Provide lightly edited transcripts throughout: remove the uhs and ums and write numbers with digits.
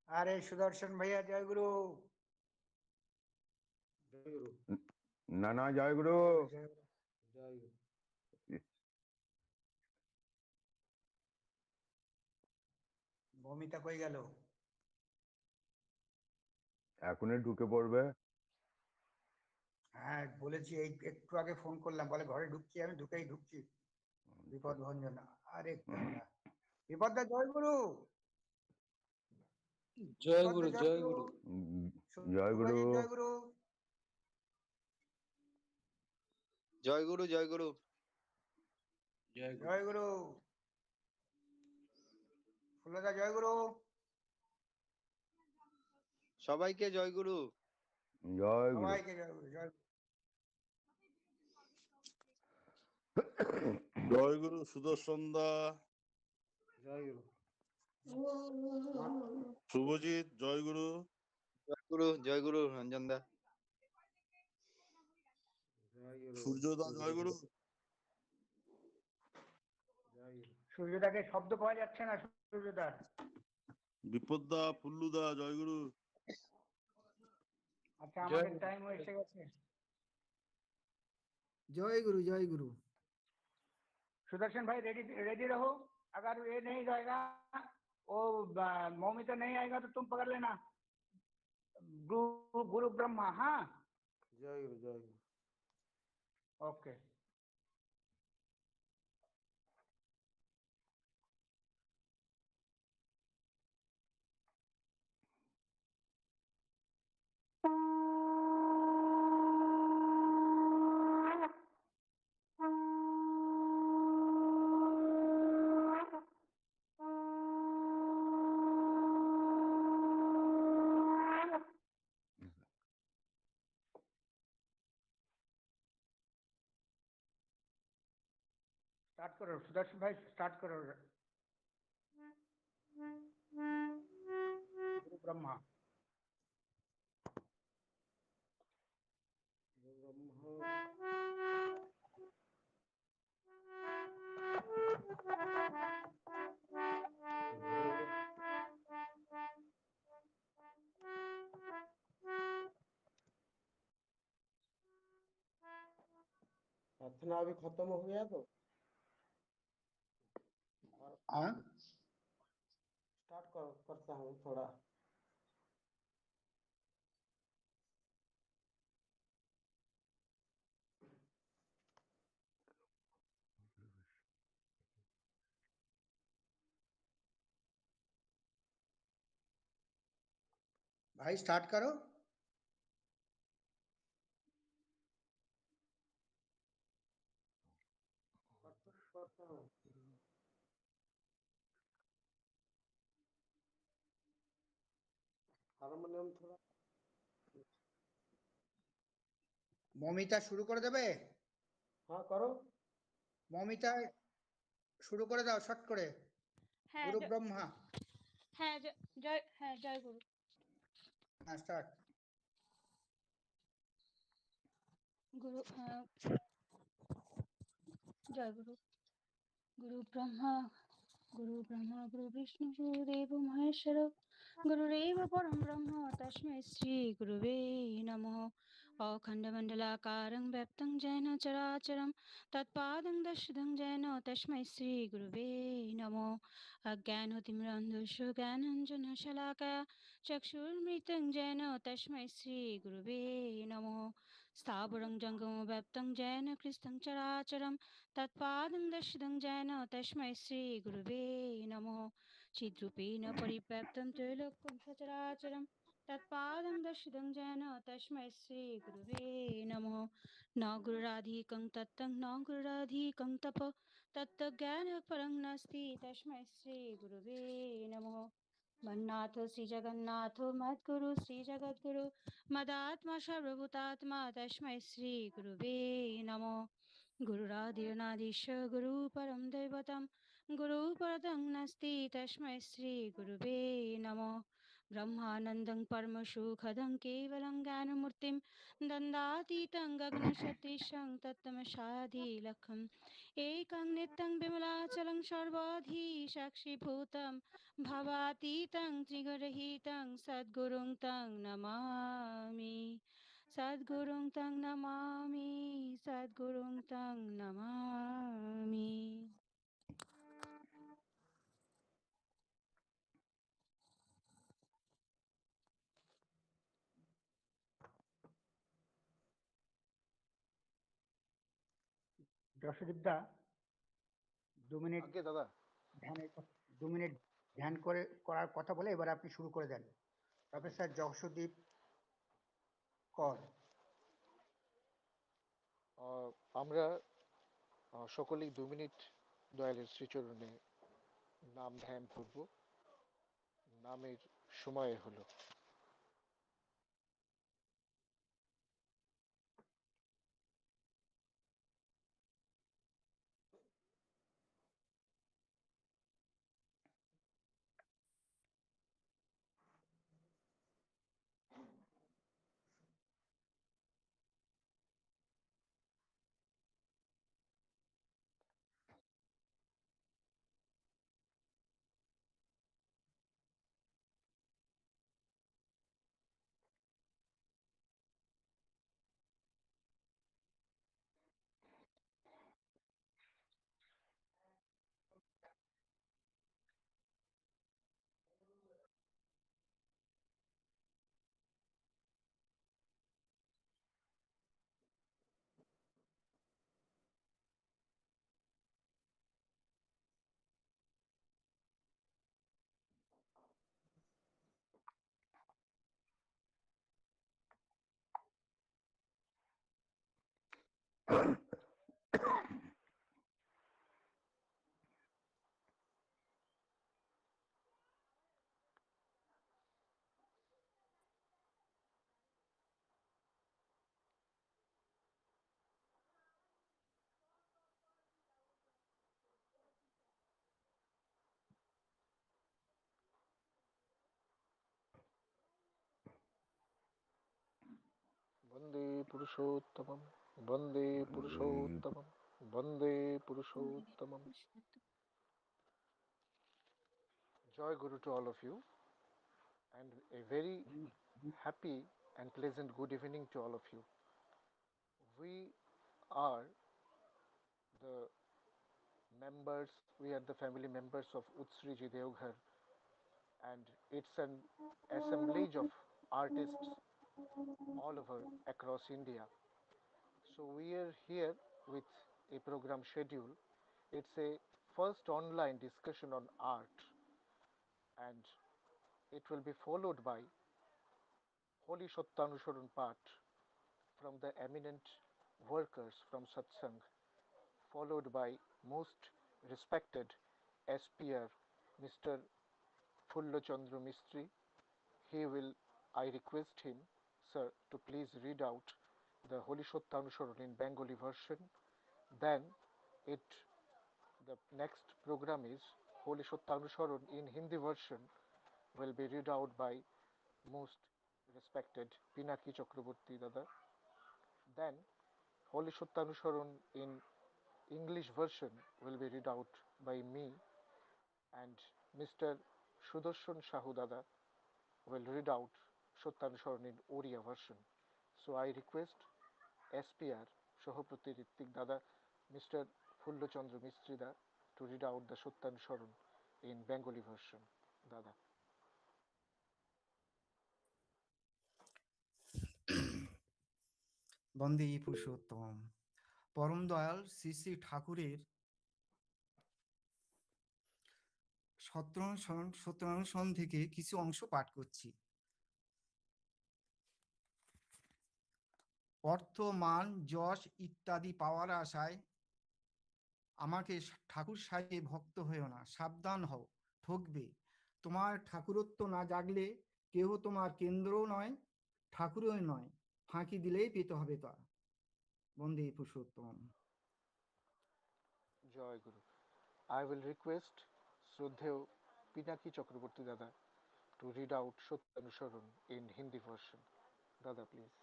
अरे सुदर्शन भैया जय गुरु। जय गुरु। ना ना जय गुरु। जय गुरु। ভূমিতা কই গেল? এখনই ঢুকে পড়বে। হ্যাঁ বলেছি, এই একটু আগে ফোন করলাম, বলে ঘরে ঢুকছি, আমি ঢুকছি বিপদ ভঞ্জন। আরে কান্না। বিপদদা জয় গুরু। জয় গুরু। জয় গুরু। জয় গুরু। জয় গুরু। জয় গুরু। জয় গুরু। জয় গুরু। ফুলদা জয় গুরু। সবাইকে জয় গুরু। জয় গুরু। সবাইকে জয় গুরু। জয় গুরু। জয় গুরু সুদর্শন দা। জয় গুরু। শুভজিৎ জয় গুরু। জয় গুরু। জয় গুরু রঞ্জন দা। সূর্যদা জয় গুরু। সূর্যদাকে শব্দ পাওয়া যাচ্ছে না। সূর্যদার বিপদদা ফুল্লুদা জয় গুরু। আচ্ছা আমাদের টাইম এসে গেছে। जय गुरु। जय गुरु। सुदर्शन भाई रेडी रेडी रहो। अगर ये नहीं रहेगा, वो मौमिता नहीं आएगा तो तुम पकड़ लेना। गुरु गुरु ब्रह्मा। हाँ जय गुरु। जय गुरु। ओके। स्टार्ट करो सुदर्शन भाई, स्टार्ट करो। गुरु ब्रह्मा। प्रार्थना अभी खत्म हो गया तो हाँ स्टार्ट करता हूँ थोड़ा। भाई स्टार्ट करो। करता हूँ। हारमोनियम थोड़ा। মৌমিতা শুরু করে দেবে। हाँ करो। মৌমিতা শুরু করে দাও শর্ট করে। গুরু ব্রহ্মা। হ্যাঁ জয় গুরু। হ্যাঁ স্টার্ট। गुरु जय गुरु। गुरु ब्रह्मा गुरु विष्णु गुरुदेव महेश्वर गुरुरेव परम ब्रह्म तस्मै श्री गुरुवे नमः। अखण्डमण्डलाकारं व्याप्तं येन चराचरं तत्पादं दर्शितं येन तस्मै श्री गुरुवे नमः। अज्ञानतिमिरान्धस्य ज्ञानाञ्जनशलाकया चक्षुर्मृतं येन तस्मै श्री गुरुवे नमः। स्थावरं जङ्गमव्याप्तं येन कृतं चराचरं तत्पादं दर्शितं येन तस्मै श्री गुरुवे नमः। चिद्रूपेण परिव्याप्तं त्रैलोक्यं सचराचरं तत्पादं दर्शितं येन तस्मै श्री गुरुवे नमः। न गुरुराधिकं तत्तं न गुरुराधिकं तप तत्त्वज्ञानपरं नास्ति तस्मै श्री गुरुवे नमः। मन्नाथ श्री जगन्नाथ मद्गुरु श्री जगद्गुरु मदात्मा सर्वभूतात्मा तस्मै श्री गुरुवे नमः। गुरुरादिरनादिश गुरु परं दैवतं गुरु परतं नास्ति तस्मै श्री गुरुवे नमः। ब्रह्मानन्दं परमसुखदं केवलं ज्ञानमूर्तिं दन्दातीतं गगनसदृशं तत्तमसाधिलक्ष्यम् एकं नित्यं विमलाचलं सर्वाधि साक्षीभूतं भवातीतं त्रिगुणरहितं सद्गुरुं तं नमामि सद्गुरुं तं नमामि सद्गुरुं तं नमामि। যশোদীপ দা 2 মিনিট আগে দাদা ধ্যানের 2 মিনিট ধ্যান করার কথা বলে এবার আপনি শুরু করে দেন। প্রফেসর যশোদীপ কর। আমরা সকলেই 2 মিনিট দয়ালের শ্রীচরণে নাম ধ্যান করব। নামের সময় হলো। বন্দে পুরুষোত্তমম বন্দে পুরুষোত্তমম বন্দে পুরুষোত্তমম। Joy Guru to all of you and a very happy and pleasant good evening to all of you. We are the members, we are the family members of UTSRIJI DEOGHAR, and it's an assemblage of artists all over across India. So we are here with a program schedule. It's a first online discussion on art, and it will be followed by Holy Shottanusaran Path from the eminent workers from Satsang, followed by most respected SPR, Mr. Fullochandra Mistry. I request him, sir, to please read out the Holy Shottanusaran in Bengali version. Then the next program is Holy Shottanusaran in Hindi version will be read out by most respected Pinaki Chakraborty Dada. Then Holy Shottanusaran in English version will be read out by me, and Mr. Sudarshan Shahu Dada will read out Shottanusaran in Oriya version. So I request SPR Shohoprati Rittik Dada, Mr. Fullochandra Mistry Da to read out the Shottanusaran in Bengali version. Dada. বন্দে পুরুষোত্তম। পরম দয়াল শ্রী শ্রী ঠাকুরের সত্রানুসরণ থেকে কিছু অংশ পাঠ করছি। অর্থ, মান, যশ ইত্যাদি পাওয়ার আশায় আমাকে ঠাকুর সাহেবে ভক্ত হয়েও না, সাবধান হও, ঠকবে। তোমার ঠাকুরত্ব না জাগলে কেহ তোমার কেন্দ্রও নয়, ঠাকুরও নয়, ফাঁকি দিলেই পেতে হবে তা। বন্দে Purushottam. Joy Guru. I will request Shraddheya Pinaki Chakraborty Dada to read out Shatyanusaran in Hindi version. Dada, please.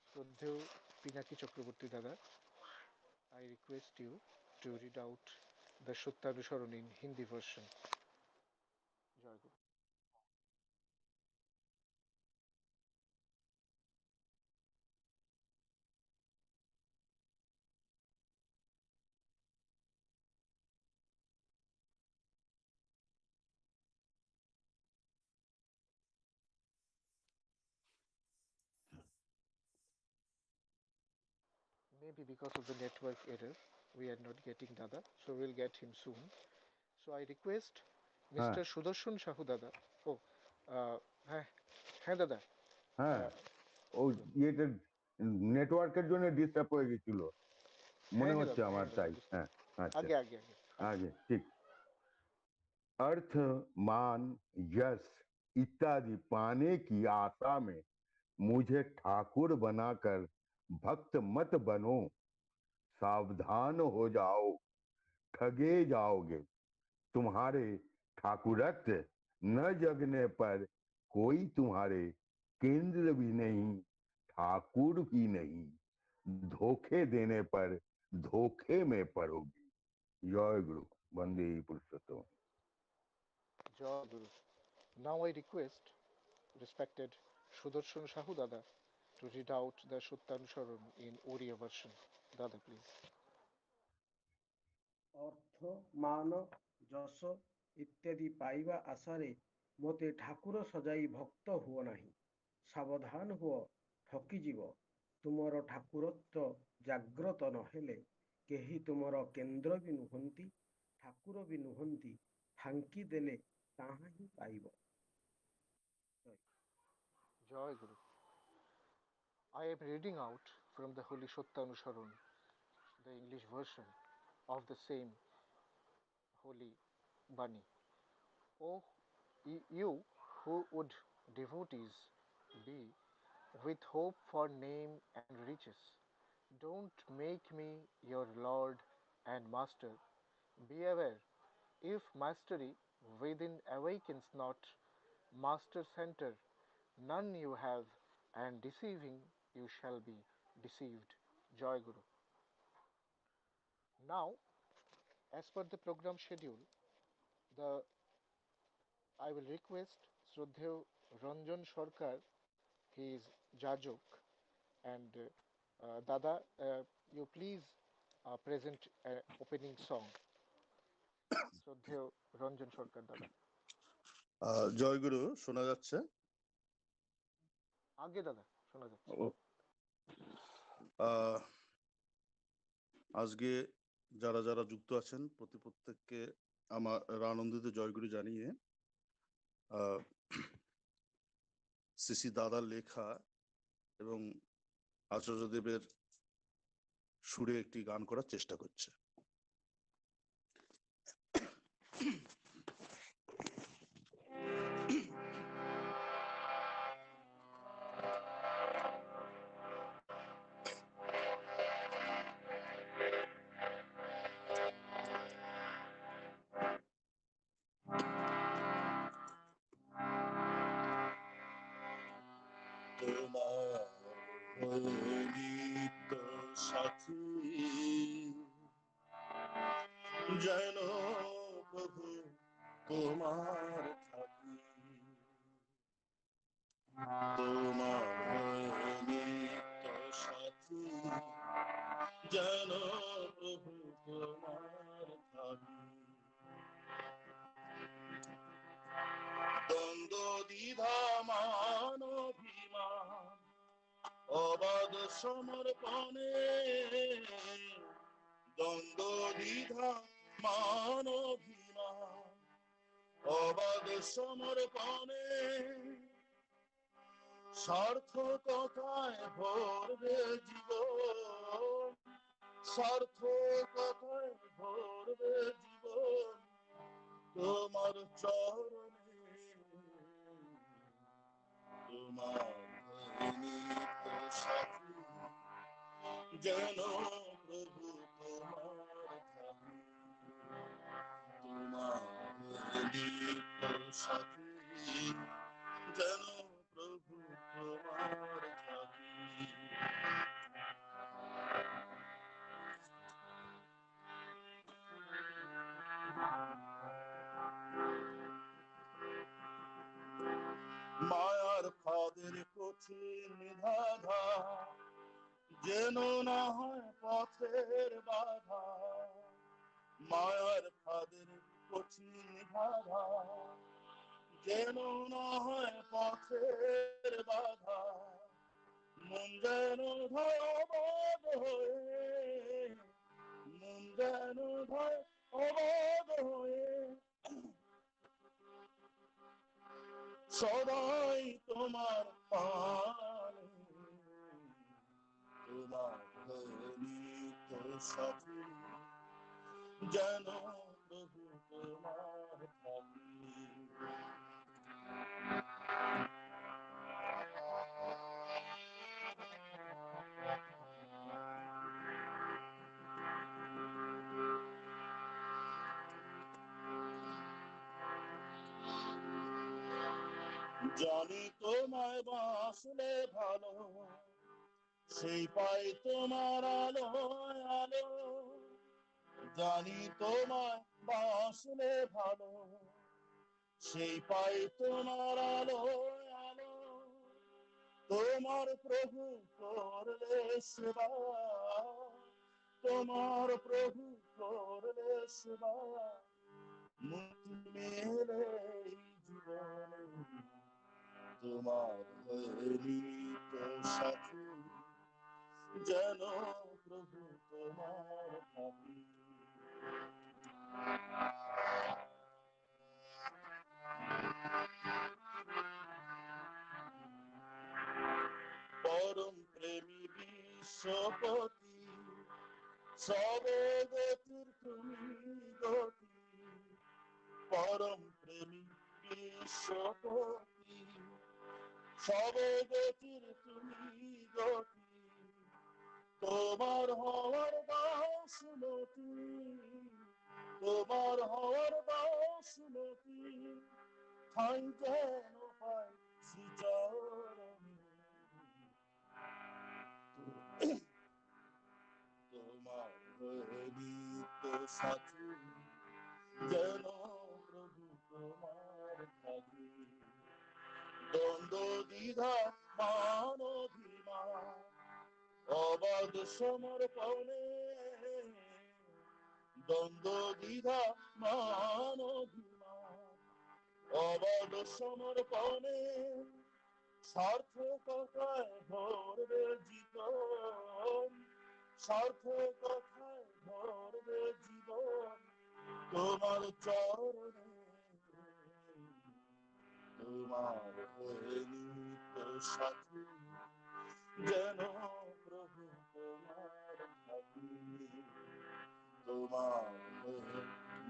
Shraddheyo Pinaki Chakraborty Dada, I request you to read out the Shatyanusaran in Hindi version. Jai Guru. Maybe because of the network error, we are not getting Dada, so we'll get him soon. So I request হ্যাঁ Mr. Sudarshan Shahu Dada. Oh, হ্যাঁ হ্যাঁ দাদা হ্যাঁ ও ইয়েতে নেটওয়ার্কের জন্য disturb হয়ে গেছিল হ্যাঁ মনে হ্যাঁ হচ্ছে দাদা আমার হ্যাঁ দাদা তাই বুঝতে হ্যাঁ আচ্ছা আগে আগে আগে আগে ঠিক अर्थ मान यश इत्यादि पाने की आशा में मुझे ठाकुर बनाकर भक्त मत बनो सावधान हो जाओ ठगे जाओगे तुम्हारे ठाकुरत्व न जगने पर कोई तुम्हारे केंद्र भी नहीं ठाकुर भी नहीं धोखे देने पर धोखे में पड़ोगे जय गुरु वंदे पुरुषोत्तम Jai Guru. Now I request respected Sudarshan Shahu Dada to read out the Shatyanusaran in Oriya version. Dada, please. অর্থ মান যশ ইত্যাদি পাইবা আশারে মতে ঠাকুর সজাই ভক্ত হুଅ ନାହିଁ ସାବଧାନ ହୁଅ ଠକିଯିବ ତୁମର ଠାକୁରତ୍ୱ ଜାଗ୍ରତ ନହେଲେ କେହି ତୁମର କେନ୍ଦ୍ର ବି ନୁହନ୍ତି ଠାକୁର ବି ନୁହନ୍ତି ଫାଙ୍କି ଦେଲେ ତାହା ହିଁ ପାଇବ। Jai Guru. I am reading out from the Holy Shatyanusaran, the English version of the same holy Bani. Oh, you who would devotees be with hope for name and riches, don't make me your Lord and Master. Be aware, if mastery within awakens not, Master center none you have, and deceiving you shall be deceived. Joy Guru. Now, as per the program schedule, I will request Shraddheyo Ranjan Sarkar, he is Jajok, and Dada, you please present an opening song. Shraddheyo Ranjan Sarkar Dada. জয় গুরু শোনা যাচ্ছে আগে দাদা শোনা যাচ্ছে ও, আহ, আজকে যারা যারা যুক্ত আছেন প্রত্যেককে আমার আনন্দিত জয়গুরু জানিয়ে শ্রী দাদার লেখা এবং আচার্যদেবের সুরে একটি গান করার চেষ্টা করছে। নিত্য সাথী যেন প্রভু তোমার থাকি তোমার নিত্য সাথী যেন প্রভু তোমার থাকি দ্বন্দ্ব দ্বিধা মান অভিমান অবাধ সমর্পণে দ্বন্দ্ব দ্বিধা মান অভিমান অবাধ সমর্পণে সার্থকতায় ভরবে জীবন সার্থকতায় ভরবে জীবন তোমার চরণে তোমার নিত্য সাথী যেন প্রভু তোমার থাকি তোমার নিত্য সাথী যেন প্রভু তোমার থাকি মায়ার ফাদের কঠিন ধাধা যেন না হয় পথের বাধা মায়ার ফাদের কঠিন ধাধা যেন না হয় পথের বাধা মন যেন ভয় অবাধ হয়ে মন যেন ভয় অবাধ হয়ে সদাই তোমার পানে তোমার নিত্য সাথী যেন প্রভু তোমার থাকি জানি তোমায় বাসলে ভালো সেই পাই তোমার আলো আলো জানি তোমায় বাসলে ভালো সেই পাই তোমার আলো আলো তোমার প্রভু করলে সেবা তোমার প্রভু করলে সেবা মুক্তি মেলে এই জীবনে তোমার নিত্য সাথী যেন প্রভু তোমার থাকি পরম প্রেমী বিশ্বপতি সবগতির তুমি গতি পরম প্রেমী বিশ্বপতি সবগতির তুমি গতি তোমার হওয়ার বাসনতি তোমার হওয়ার বাসনতি ঠাই যেন পাই শ্রীচরণে তোমার নিত্য সাথী যেন প্রভু তোমার থাকি দ্বন্দ্ব দ্বিধা মান অভিমান অবাধ সমর্পণে দ্বন্দ্ব দ্বিধা মান অভিমান অবাধ সমর্পণে সার্থকতায় ভরবে জীবন সার্থকতায় ভরবে জীবন তোমার চরণে তোমার নিত্য সাথী যেন প্রভু তোমার থাকি তোমার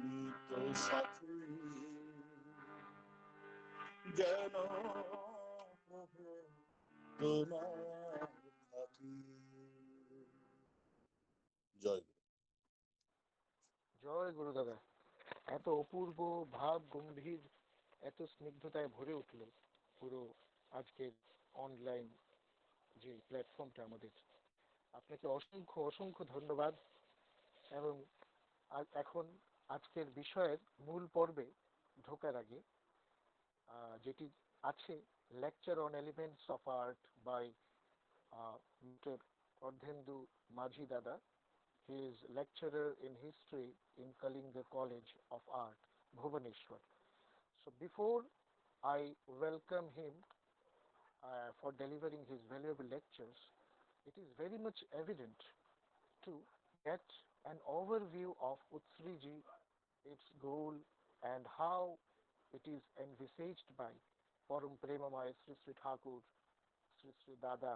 নিত্য সাথী যেন প্রভু তোমার থাকি জয় গুরু। জয় গুরু দাদা। এত অপূর্ব ভাব গম্ভীর, এত স্নিগ্ধতায় ভরে উঠল পুরো আজকের অনলাইন যে প্ল্যাটফর্মটা আমাদের। আপনাকে অসংখ্য অসংখ্য ধন্যবাদ। এবং এখন আজকের বিষয়ের মূল পর্বে ঢোকার আগে যেটি আছে lecture on elements of art by mister Ardhendu Majhi দাদা. He is lecturer in history in Kalinga College of Art, Bhubaneswar. So before I welcome him for delivering his valuable lectures, it is very much evident to get an overview of UTSRIJI, its goal, and how it is envisaged by Param Premamaya Sri Sri Thakur, Sri Sri Dada,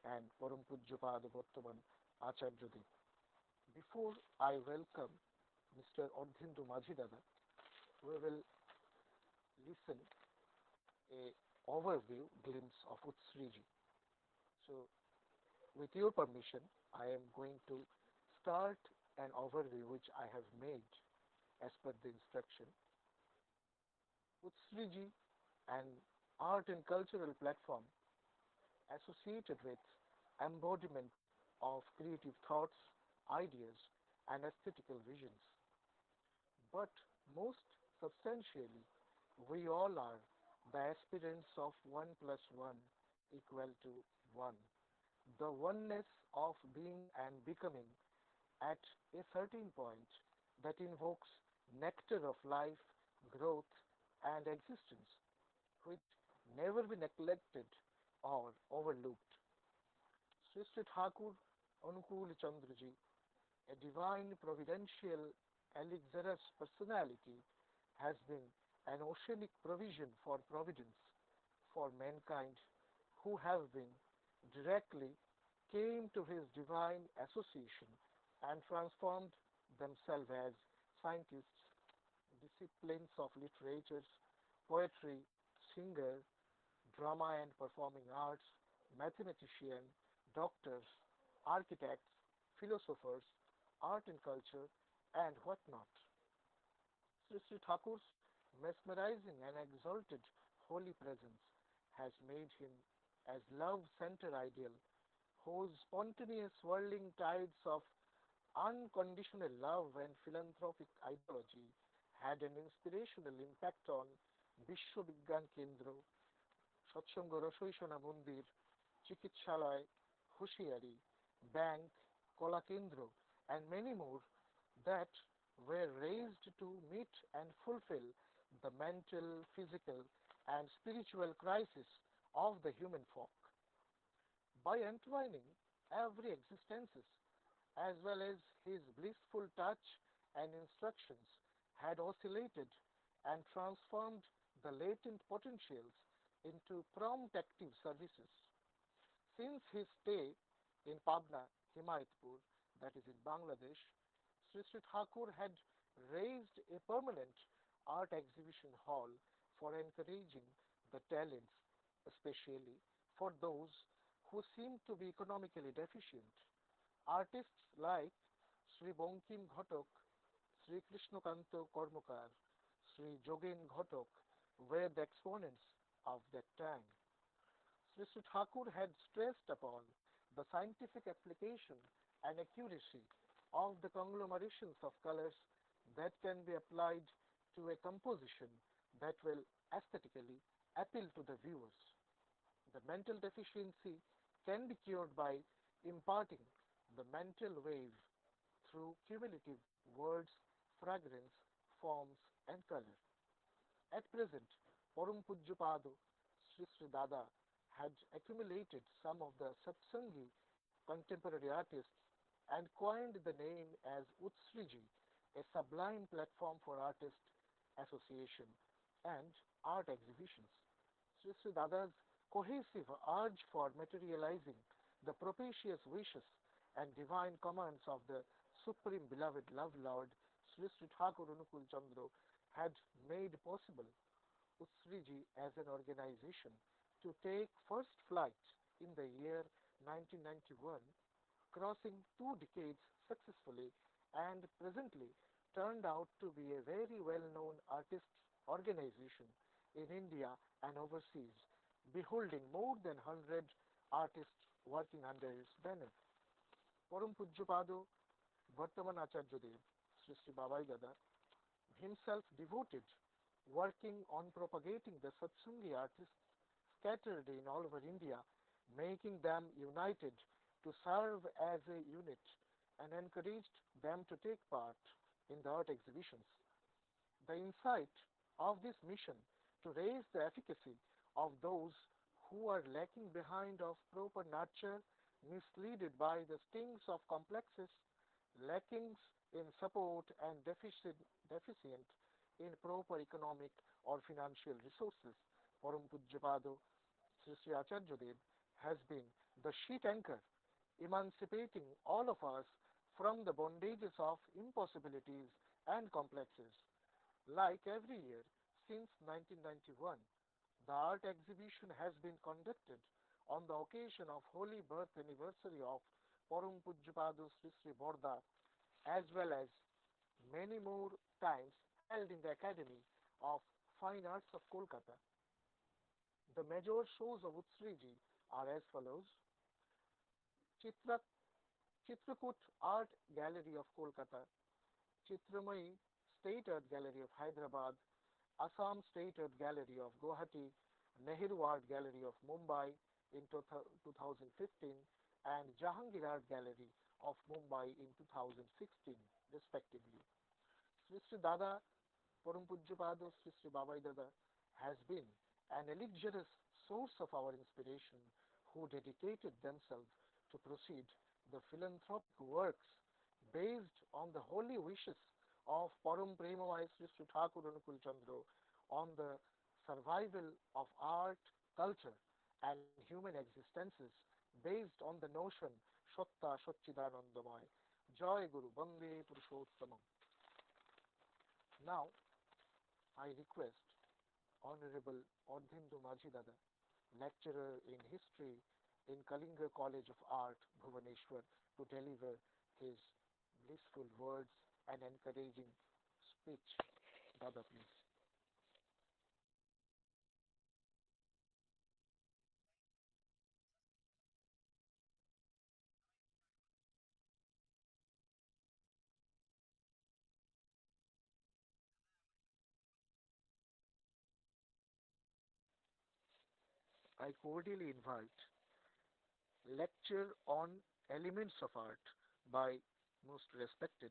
and Param Pujyapada Bhartaman Acharyadev. Before I welcome Mr. Ordhindu Majidada, we will listen a overview glimpse of UTSRIJI. So, with your permission, I am going to start an overview which I have made as per the instruction. UTSRIJI, an art and cultural platform associated with embodiment of creative thoughts, ideas, and aesthetical visions. But most substantially, we all are the aspirants of 1 plus 1 equal to 1. The oneness of being and becoming at a certain point that invokes nectar of life, growth, and existence, which never be neglected or overlooked. Sri Sri Thakur Anukul Chandraji, a divine providential elixirous personality, has been an oceanic provision for providence for mankind who have been directly came to his divine association and transformed themselves as scientists, disciplines of literatures, poetry, singer, drama and performing arts, mathematician, doctors, architects, philosophers, art and culture, and whatnot. Sri Sri Thakur's mesmerizing and exalted holy presence has made him as love-centered ideal, whose spontaneous whirling tides of unconditional love and philanthropic ideology had an inspirational impact on Vishwabigyan Kendra, Satsang Rashoishana Mandir, Chikitsalaya, Hoshiari, Bank, Kola Kendra, and many more that were raised to meet and fulfill the mental, physical, and spiritual crisis of the human folk. By entwining every existences as well as his blissful touch and instructions had oscillated and transformed the latent potentials into prompt active services. Since his stay in Pabna, Himayatpur, that is in Bangladesh, Sri Sri Thakur had raised a permanent art exhibition hall for encouraging the talents, especially for those who seem to be economically deficient. Artists like Sri Bonkim Ghotok, Sri Krishnakanto Kormokar, Sri Jogen Ghotok were the exponents of that time. Sri Sri Thakur had stressed upon the scientific application and accuracy of the conglomerations of colors that can be applied to a composition that will aesthetically appeal to the viewers. The mental deficiency can be cured by imparting the mental wave through cumulative words, fragrance, forms, and color. At present, Param Pujyapado Sri Sri Dada had accumulated some of the Satsangi contemporary artists and coined the name as UTSRIJI, a sublime platform for artist association and art exhibitions. Sri Sri Dada's cohesive urge for materializing the propitious wishes and divine commands of the Supreme Beloved Love Lord Sri Sri Thakur Anukul Chandra had made possible UTSRIJI as an organization to take first flight in the year 1991, crossing 2 decades successfully, and presently turned out to be a very well-known artists organization in India and overseas, beholding more than 100 artists working under its banner. Param Pujyapado Vartaman Acharyadev, Sri Sri Babai Dada, himself devoted, working on propagating the Satsangi artists scattered in all over India, making them united to serve as a unit and encouraged them to take part in the art exhibitions. The insight of this mission to raise the efficacy of those who are lacking behind of proper nurture, misleaded by the stings of complexes, lackings in support and deficient in proper economic or financial resources. Param Pujyapado Sri Sri Acharyadev has been the sheet anchor, emancipating all of us from the bondages of impossibilities and complexes. Like every year since 1991, the art exhibition has been conducted on the occasion of Holy Birth Anniversary of Param Pujyapada Sri Sri Borda, as well as many more times held in the Academy of Fine Arts of Kolkata. The major shows of UTSRIJI are as follows: Chitra, Chitrakut Art Gallery of Kolkata, Chitramai State Art Gallery of Hyderabad, Assam State Art Gallery of Guwahati, Nehru Art Gallery of Mumbai in 2015, and Jahangir Art Gallery of Mumbai in 2016, respectively. Sri Sri Dada Param Pujyapada Sri Sri Babai Dada has been an illustrious source of our inspiration, who dedicated themselves to proceed the philanthropic works based on the holy wishes of Param Premamai Sri Sri Thakur Anukul Chandra on the survival of art, culture, and human existences based on the notion Shotta Shochidanandamai. Joy Guru Bande Purushottamam. Now, I request Honorable Ardhindu Majhi Dada, lecturer in history in Kalinga College of Art, Bhubaneswar, to deliver his blissful words and encouraging speech. Dada, please. I cordially invite lecture on elements of art by most respected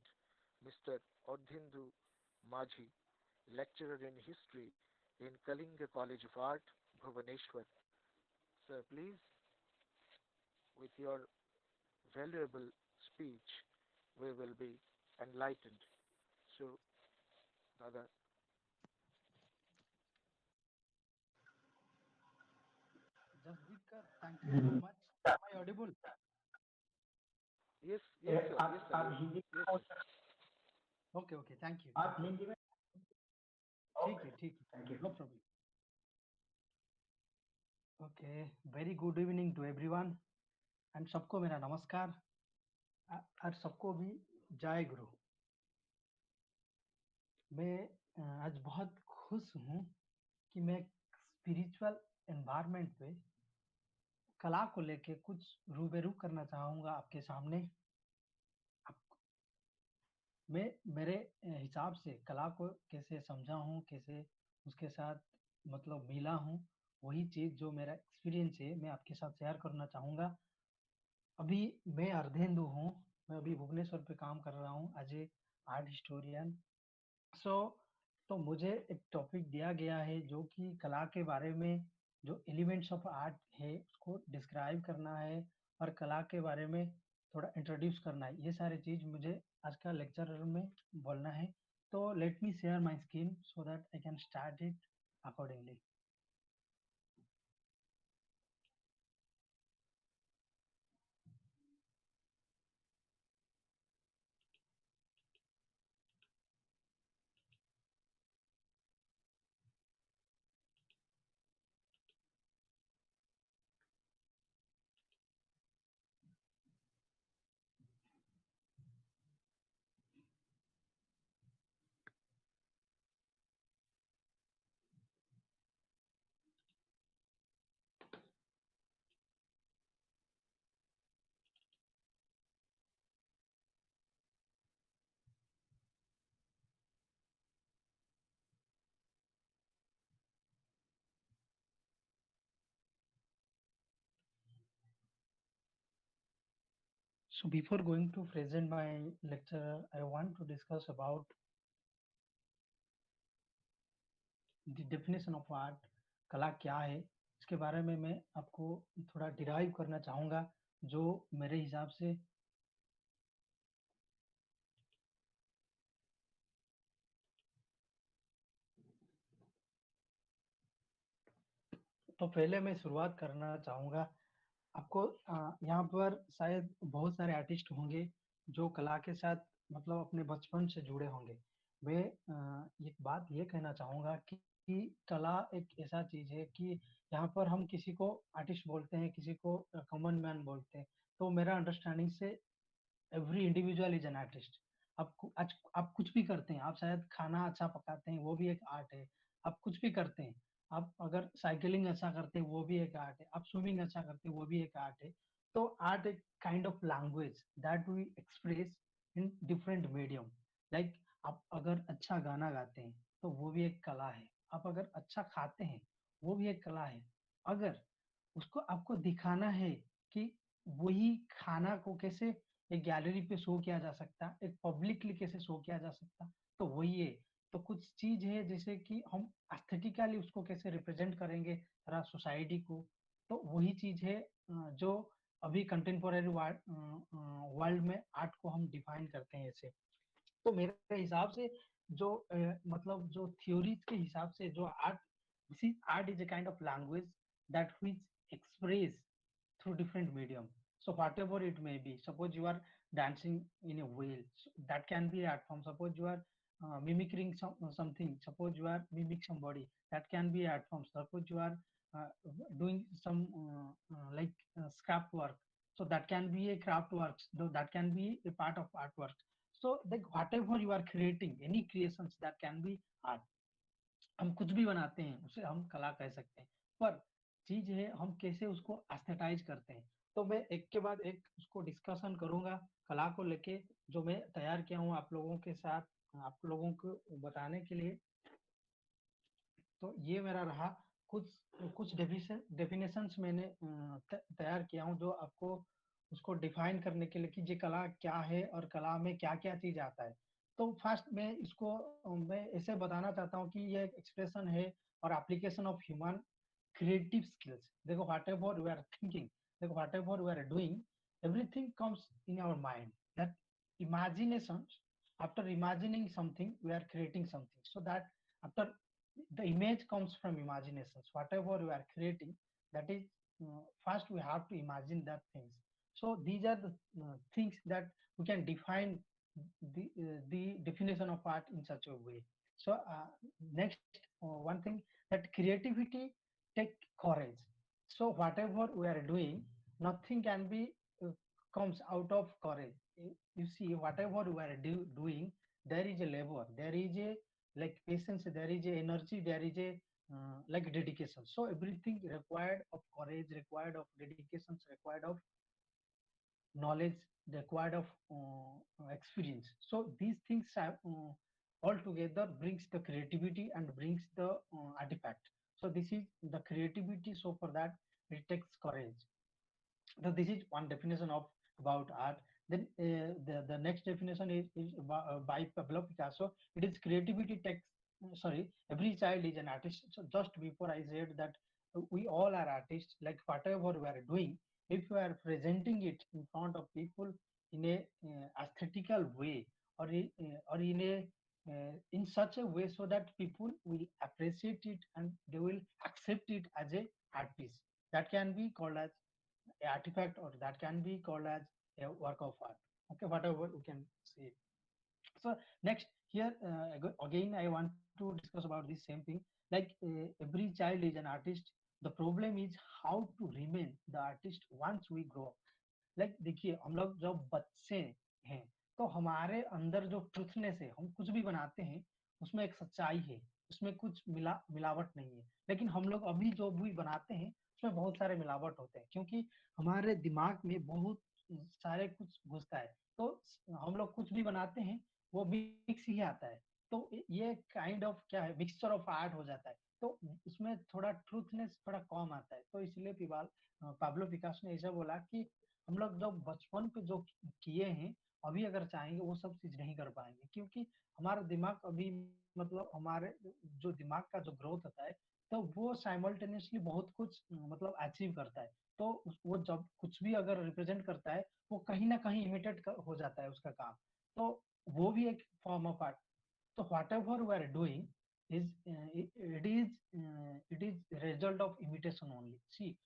Mr. Ardhindu Majhi, lecturer in history in Kalinga College of Art, Bhubaneswar. Sir, please, with your valuable speech, we will be enlightened. So, Dada. Jasbirkar, thank you so much. Am I audible? Yes, yes, sir. Yes, sir. Yes, yes, sir. Okay, okay, thank you. ठीक है, ठीक है, no problem. Okay, very good evening to everyone. And सबको मेरा नमस्कार और सबको भी जय गुरु। मैं आज बहुत खुश हूँ कि मैं स्पिरिचुअल एनवायरनमेंट पे कला को लेके कुछ रूबरू करना चाहूँगा आपके सामने। मैं मेरे हिसाब से कला को कैसे समझा हूँ, कैसे उसके साथ मतलब मिला हूँ, वही चीज़ जो मेरा एक्सपीरियंस है मैं आपके साथ शेयर करना चाहूँगा। अभी मैं अर्धेंदु हूँ, मैं अभी भुवनेश्वर पे काम कर रहा हूँ एज ए आर्ट हिस्टोरियन। तो मुझे एक टॉपिक दिया गया है जो कि कला के बारे में जो एलिमेंट्स ऑफ आर्ट है उसको डिस्क्राइब करना है और कला के बारे में थोड़ा इंट्रोड्यूस करना है। ये सारी चीज़ मुझे आज का लेक्चर में बोलना है। तो let me share my screen so that I can start it accordingly. So before going to present my lecture, I want to discuss about the definition of art, कला क्या है, इसके बारे में मैं आपको थोड़ा डिराइव करना चाहूँगा जो मेरे हिसाब से तो पहले मैं शुरुआत करना चाहूँगा आपको यहाँ पर शायद बहुत सारे आर्टिस्ट होंगे जो कला के साथ मतलब अपने बचपन से जुड़े होंगे। मैं एक बात ये कहना चाहूँगा कि कला एक ऐसा चीज़ है कि यहाँ पर हम किसी को आर्टिस्ट बोलते हैं, किसी को कॉमन मैन बोलते हैं। तो मेरा अंडरस्टैंडिंग से every individual is an artist. आप कुछ भी करते हैं, आप शायद खाना अच्छा पकाते हैं, वो भी एक आर्ट है। आप कुछ भी करते हैं, आप अगर साइकिलिंग अच्छा करते हैं, वो भी एक आर्ट है। आप स्विमिंग अच्छा करते हैं, वो भी एक आर्ट है। तो आर्ट एक kind of language that we express in different medium. Like आप अगर अच्छा गाना गाते हैं तो वो भी एक कला है। आप अगर अच्छा खाते हैं वो भी एक कला है। अगर उसको आपको दिखाना है कि वही खाना को कैसे एक गैलरी पे शो किया जा सकता, एक पब्लिकली कैसे शो किया जा सकता, तो वही है। तो कुछ चीज है जैसे कि हम एस्थेटिकली उसको कैसे रिप्रेजेंट करेंगे सारा सोसाइटी को, तो वही चीज है जो अभी कंटेम्पोररी वर्ल्ड में आर्ट को हम डिफाइन करते हैं ऐसे। तो मेरे हिसाब से जो मतलब जो थ्योरीज के हिसाब से जो art is a kind of language that which express through different medium. So whatever it may be, suppose you are dancing in a wheel, so that can be art form. Suppose you are mimicking something, suppose you are mimic somebody, that can be art form. Suppose you are uh, doing some scrap work, so that can be a craft work, though that can be a part of artwork. So like whatever you are creating, any creations, that can be art. हम कुछ भी बनाते हैं उसे हम कला कह सकते हैं। पर चीज है हम कैसे उसको एस्थेटाइज करते हैं। तो मैं एक के बाद एक उसको डिस्कशन करूंगा कला को लेके, जो मैं तैयार किया हूँ आप लोगों के साथ, आप लोगों को बताने के लिए। तो ये मेरा रहा कुछ कुछ डेफिनेशंस मैंने तैयार किया हूँ जो आपको उसको डिफाइन करने के लिए कि ये कला क्या है और कला में क्या क्या चीज आता है। तो फर्स्ट मैं इसको मैं ऐसे बताना चाहता हूँ कि ये एक एक्सप्रेशन है और application of human creative skills. देखो whatever we are thinking, देखो whatever we are doing, everything comes in our mind. That imagination, after imagining something, we are creating something. So that after the image comes from imaginations. Whatever we are creating, that is first we have to imagine that things. So these are the things that we can define the definition of art in such a way. So next one thing, that creativity take courage. So whatever we are doing, nothing can be comes out of courage. You see, whatever we are doing, there is a labor, there is a like patience, there is a energy, there is a like dedication. So everything required of courage, required of dedications, required of knowledge, required of experience. So these things have, all together brings the creativity and brings the artifact. So this is the creativity. So for that it takes courage. So this is one definition of about art. Then the next definition is by Pablo Picasso. It is creativity takes sorry, every child is an artist. So just before I said that we all are artists, like whatever we are doing, if we are presenting it in front of people in a aesthetical way, or in a in such a way so that people will appreciate it and they will accept it as a art piece, that can be called as artifact, or that can be called as a work of art. Okay, whatever we can say. So next here again I want to discuss about this same thing. Like every child is an artist. The problem is how to remain the artist once we grow up. Like देखिए हम लोग जब बच्चे हैं तो हमारे अंदर जो ट्रूथनेस है, हम कुछ भी बनाते हैं उसमें एक सच्चाई है, उसमें कुछ मिलावट नहीं है। लेकिन हम लोग अभी जो भी बनाते हैं उसमें बहुत सारे मिलावट होते हैं, क्योंकि हमारे दिमाग में बहुत सारे कुछ घुसता है। तो हम लोग कुछ भी बनाते हैं वो मिक्स ही आता है। तो ये काइंड ऑफ क्या है, मिक्सचर ऑफ आर्ट हो जाता है। तो उसमें थोड़ा ट्रूथनेस थोड़ा कम आता है। तो इसलिए पाब्लो पिकासो ने ऐसा बोला कि हम लोग जब बचपन पे जो किए हैं, अभी अगर चाहेंगे वो सब चीज नहीं कर पाएंगे, क्योंकि हमारा दिमाग अभी मतलब हमारे जो दिमाग का जो ग्रोथ होता है, तो वो साइमल्टेनियसली बहुत कुछ मतलब अचीव करता है। तो वो जब कुछ भी अगर रिप्रेजेंट करता है, वो कहीं ना कहीं इमिटेट हो जाता है उसका काम। तो वो भी एक फॉर्म ऑफ आर्ट। तो whatever we are doing is it is result of imitation only. See,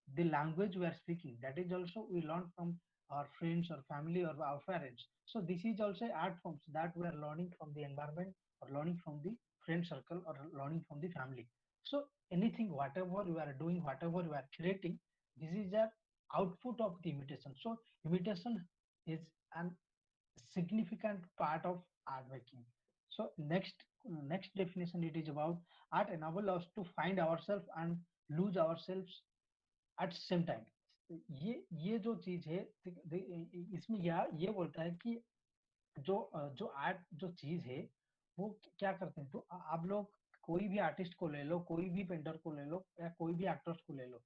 the language we are speaking, that is also we learn from our friends or family or our parents. So this is also art forms that we are learning from the environment, or learning from the friend circle or learning from the family. So anything, whatever you are doing, whatever you are creating, this is a output of the imitation. So imitation is an significant part of art making. So next definition, it is about art enable us to find ourselves and lose ourselves at same time. ये जो चीज है, इसमें ये बोलता है कि जो आर्ट जो चीज है वो क्या करते हैं। तो आप लोग कोई भी आर्टिस्ट को ले लो, कोई भी पेंटर को ले लो, या कोई भी एक्टर्स को ले लो,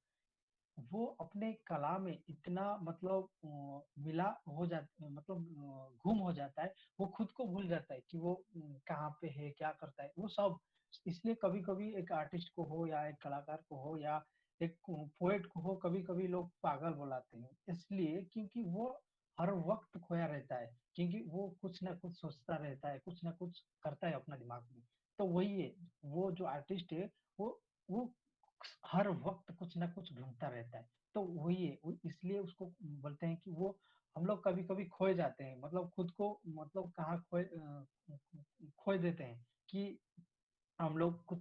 वो अपने कला में इतना मतलब मिला हो जाता, मतलब गुम हो जाता है, वो खुद को भूल जाता है कि वो कहाँ पे है, क्या करता है, वो सब। इसलिए कभी कभी एक आर्टिस्ट को हो या एक कलाकार को हो या एक पोएट को हो, कभी कभी लोग पागल बुलाते हैं, इसलिए क्योंकि वो हर वक्त खोया रहता है, क्योंकि वो कुछ ना कुछ सोचता रहता है, कुछ ना कुछ करता है अपना दिमाग में। तो वही है, वो जो आर्टिस्ट है वो हर वक्त कुछ ना कुछ ढूंढता रहता है। तो वही है, इसलिए उसको बोलते हैं कि वो हम लोग कभी कभी खोए जाते हैं, मतलब खुद को, मतलब कहाँ खोए देते हैं कि हम लोग कुछ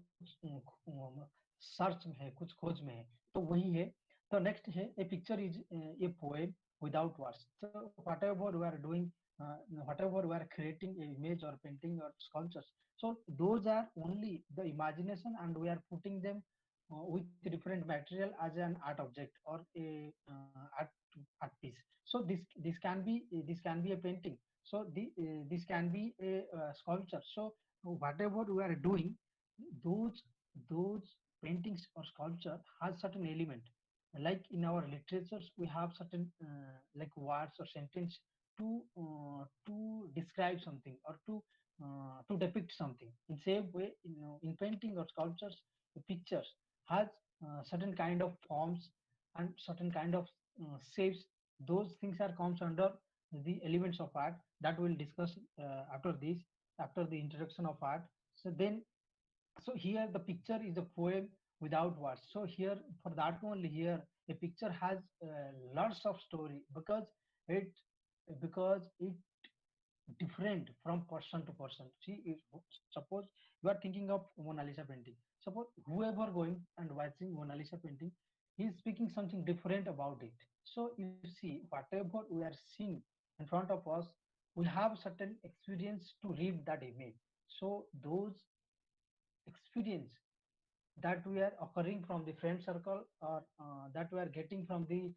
सर्च में है, कुछ खोज में है। तो वही है। तो नेक्स्ट है, a picture is a poem without words. So whatever we are doing, whatever we are creating, a image or painting or sculptures, so those are only the imagination, and we are putting them with different material as an art object or a art piece. So this can be a painting. So this can be a sculpture. So whatever we are doing, those those paintings or sculpture has certain element. Like in our literatures we have certain like words or sentence to describe something or to depict something. In same way, in painting or sculptures, the pictures has certain kind of forms and certain kind of shapes. Those things are comes under the elements of art that we'll discuss after this, after the introduction of art. So then, so here the picture is a poem without words. So here, for that only, here a picture has lots of story, it because it different from person to person. See, if, suppose you are thinking of Mona Lisa painting, suppose whoever going and watching Mona Lisa painting, he is speaking something different about it. So you see, whatever we are seeing in front of us, we have certain experience to read that image. So those experience that we are occurring from the friend circle, or that we are getting from the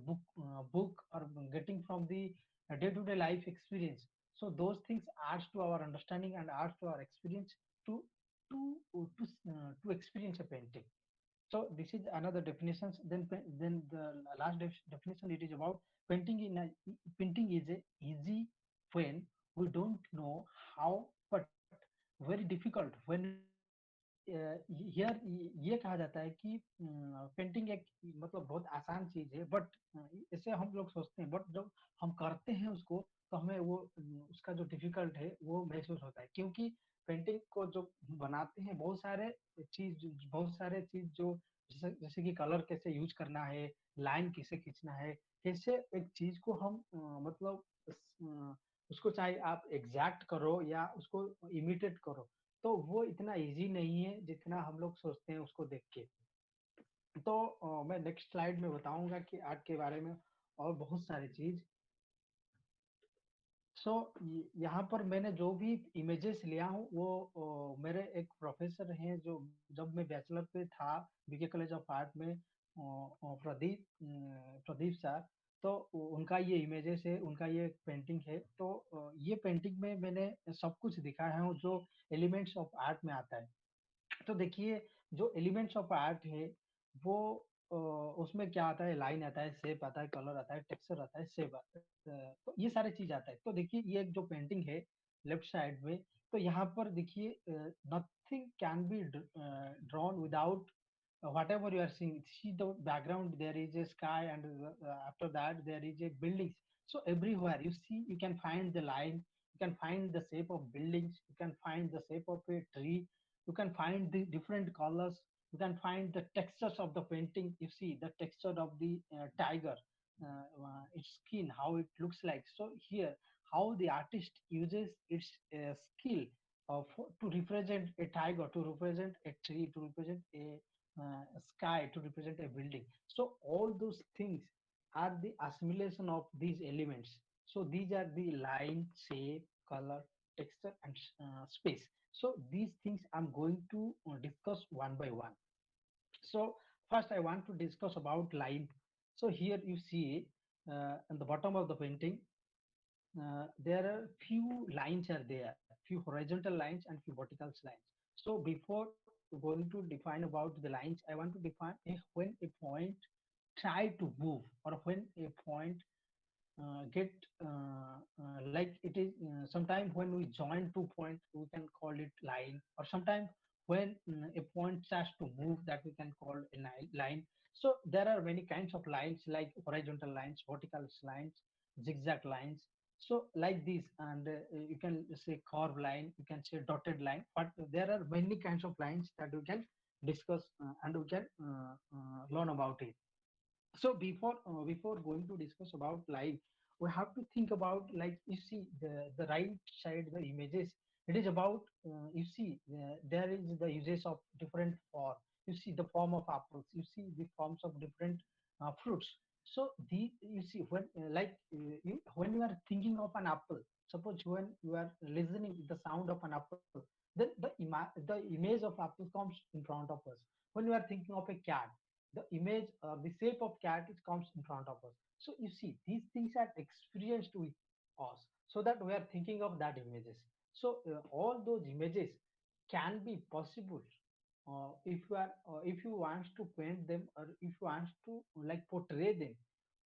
book, or getting from the day-to-day life experience. So those things adds to our understanding and adds to our experience to to experience a painting. So this is another definitions. Then the last definition, it is about painting in a painting is a easy when we don't know how, but very difficult when here ये कहा जाता है कि painting एक मतलब बहुत आसान चीज है, बट इसे हम लोग सोचते हैं, बट जब हम करते हैं उसको, तो हमें वो उसका जो डिफिकल्ट है वो महसूस होता है, क्योंकि पेंटिंग को जो बनाते हैं, बहुत सारे चीज जो जैसे कि कलर कैसे यूज करना है, लाइन कैसे खींचना है, कैसे एक चीज को हम मतलब उसको चाहे आप एग्जैक्ट करो या उसको इमिटेट करो, तो वो इतना इजी नहीं है जितना हम लोग सोचते हैं उसको देख के। तो मैं नेक्स्ट स्लाइड में बताऊंगा कि आर्ट के बारे में और बहुत सारी चीज। सो यहाँ पर मैंने जो भी इमेजेस लिया हूँ वो मेरे एक प्रोफेसर हैं, जो जब मैं बैचलर पे था बीके कॉलेज ऑफ आर्ट में, प्रदीप सर। तो उनका ये इमेजेस है, उनका ये पेंटिंग है। तो ये पेंटिंग में मैंने सब कुछ दिखाया है जो एलिमेंट्स ऑफ आर्ट में आता है। तो देखिए, जो एलिमेंट्स ऑफ आर्ट है वो उसमें क्या आता है, लाइन आता है, शेप आता है, कलर आता है, टेक्सचर आता है, शेप आता है, तो ये सारे चीज आता है। तो देखिए, ये एक जो पेंटिंग है लेफ्ट साइड में, तो यहाँ पर देखिए, nothing can be drawn without whatever you are seeing. See the background, there is a sky, and after that there is a buildings. So everywhere you see, you can find the line, you can find the shape of buildings, you can find the shape of a tree, you can find the different colors, you can find the textures of the painting. You see the texture of the tiger, its skin, how it looks like. So here, how the artist uses its skill to represent a tiger, to represent a tree, to represent a sky, to represent a building. So all those things are the assimilation of these elements. So these are the line, shape, color, texture, and space. So these things I'm going to discuss one by one. So first I want to discuss about line. So here you see in the bottom of the painting, there are few lines are there, few horizontal lines and few vertical lines. So before going to define about the lines, I want to define when a point try to move, or when a point get like it is sometimes when we join 2 points we can call it line, or sometimes when a point starts to move, that we can call a line. So there are many kinds of lines like horizontal lines, vertical lines, zigzag lines. So like this, and you can say curve line, you can say dotted line, but there are many kinds of lines that we can discuss and we can learn about it. So before going to discuss about life, we have to think about, like, you see the right side, the images, it is about you see there is the uses of different form. You see the form of apples, you see the forms of different fruits. So the you see when when you are thinking of an apple, suppose when you are listening the sound of an apple, then the image of apple comes in front of us. When you are thinking of a cat, the image, the shape of cat, it comes in front of us. So you see these things are experienced with us, so that we are thinking of that images. So all those images can be possible if you want to paint them, or if you want to like portray them.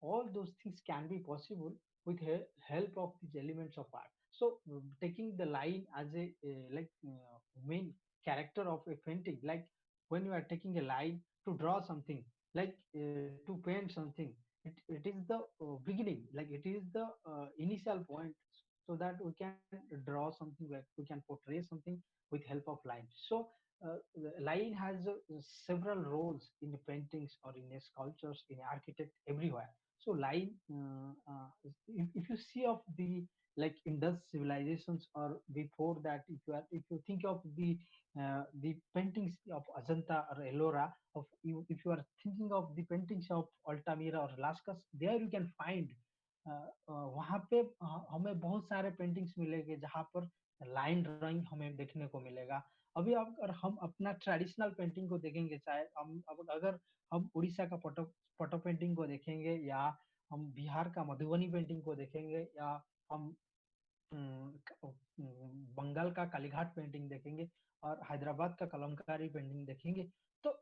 All those things can be possible with help of these elements of art. So taking the line as a main character of a painting, like when you are taking a line to draw something, like to paint something, it is the beginning, like it is the initial point, so that we can draw something, like we can portray something with help of lines. So the line has several roles in the paintings or in the sculptures, in architect, everywhere. So line, if you see of the like Indus civilizations, or before that, if you think of the paintings of Ajanta or Ellora, of you, if you are thinking of the paintings of Altamira or Lascaux, there you can find वहाँ पे हमें बहुत सारे paintings मिलेंगे जहाँ पर line drawing हमें देखने को मिलेगा। अभी अगर हम अपना ट्रेडिशनल पेंटिंग को देखेंगे, चाहे हम अगर हम उड़ीसा का पटो पटो पेंटिंग को देखेंगे, या हम बिहार का मधुबनी पेंटिंग को देखेंगे, या हम बंगाल का कालीघाट पेंटिंग देखेंगे, और हैदराबाद का कलमकारी पेंटिंग देखेंगे, तो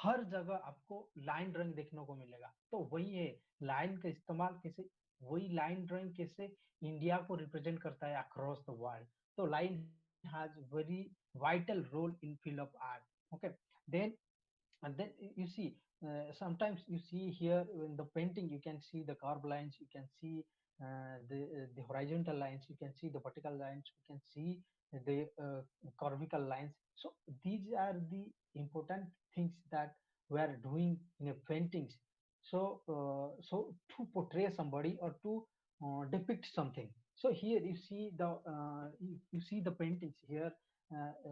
हर जगह आपको लाइन ड्राइंग देखने को मिलेगा। तो वही है, लाइन का इस्तेमाल कैसे, वही लाइन ड्राइंग कैसे इंडिया को रिप्रेजेंट करता है अक्रॉस द वर्ल्ड। तो line has very vital role in field of art. Okay, then and then you see sometimes you see here in the painting, you can see the curved lines, you can see the horizontal lines, you can see the vertical lines, you can see the curvical lines. So these are the important things that we are doing in a paintings. So so to portray somebody, or to depict something. So here you see you see the paintings here,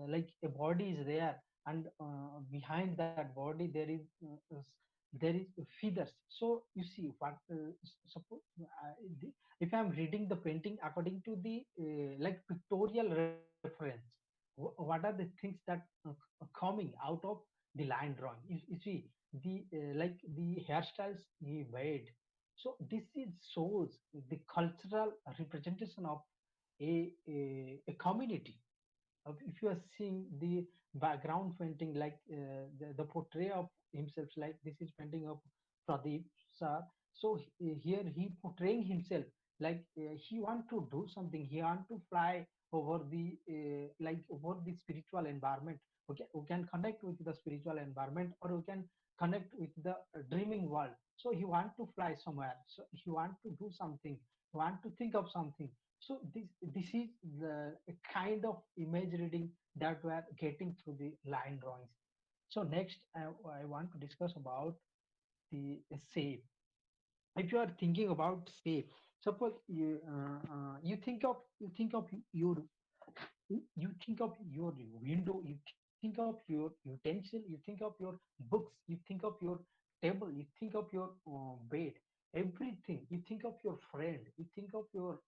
like a body is there, and behind that body there is there is feathers. So you see what suppose if I'm reading the painting according to the like pictorial reference, what are the things that coming out of the line drawing. You see the like the hairstyles he made. So this is shows the cultural representation of a community. If you are seeing the background painting, like the portrait of himself, like this is painting of Pradeep sir. So here he portraying himself, like he want to do something, he want to fly over the like over the spiritual environment. Okay, we can connect with the spiritual environment, or we can connect with the dreaming world. So he want to fly somewhere, so he want to do something, he want to think of something. So this is the kind of image reading that we are getting through the line drawings. So next, I want to discuss about the shape. If you are thinking about shape, suppose you you think of your you think of your window, you think of your utensil, you think of your books, you think of your table, you think of your bed, everything, you think of your friend, you think of your